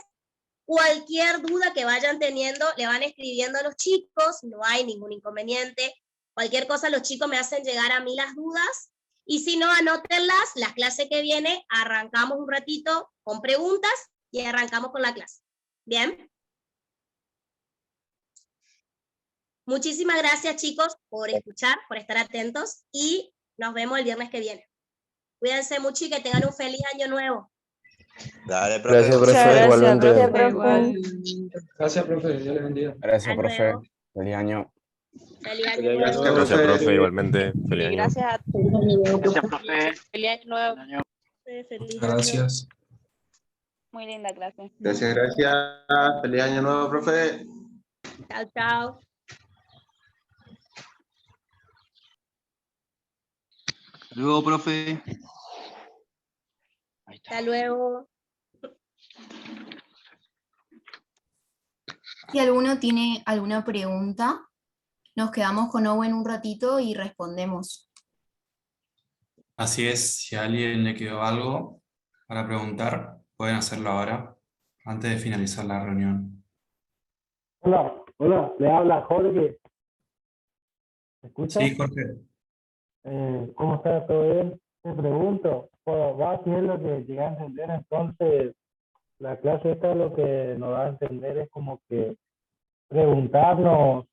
Cualquier duda que vayan teniendo, le van escribiendo a los chicos, no hay ningún inconveniente. Cualquier cosa los chicos me hacen llegar a mí las dudas. Y si no, anótenlas, la clase que viene, arrancamos un ratito con preguntas y arrancamos con la clase. ¿Bien? Muchísimas gracias, chicos, por escuchar, por estar atentos y nos vemos el viernes que viene. Cuídense mucho y que tengan un feliz año nuevo. Dale, profe. Gracias, profe, igualmente. Gracias, profe. Dios les bendiga. Gracias, Hasta profe. luego. Feliz año. Feliz año Feliz nuevo. año. Gracias, profe, igualmente. Feliz año. Gracias a Gracias, profe. Feliz año nuevo. Muchas gracias. Muy linda clase. Gracias, gracias. Feliz año nuevo, profe. Chao, chao. Hasta luego, profe. Hasta luego. Si alguno tiene alguna pregunta, nos quedamos con Owen un ratito y respondemos. Así es, si a alguien le quedó algo para preguntar, pueden hacerlo ahora, antes de finalizar la reunión. Hola, hola, le habla Jorge. ¿Me escucha? Sí, Jorge. ¿Cómo está? ¿Todo bien? Te pregunto, va a ser lo que llegué a entender, entonces la clase esta lo que nos da a entender es como que preguntarnos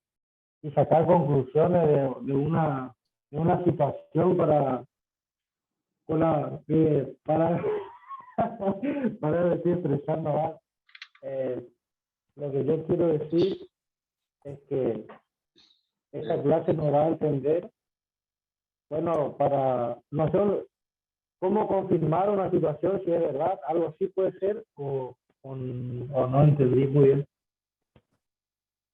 y sacar conclusiones de una situación para decir, expresarnos más. Lo que yo quiero decir es que esta clase nos va a entender, bueno, para nosotros, cómo confirmar una situación, si es verdad, algo así puede ser, o no entendí muy bien.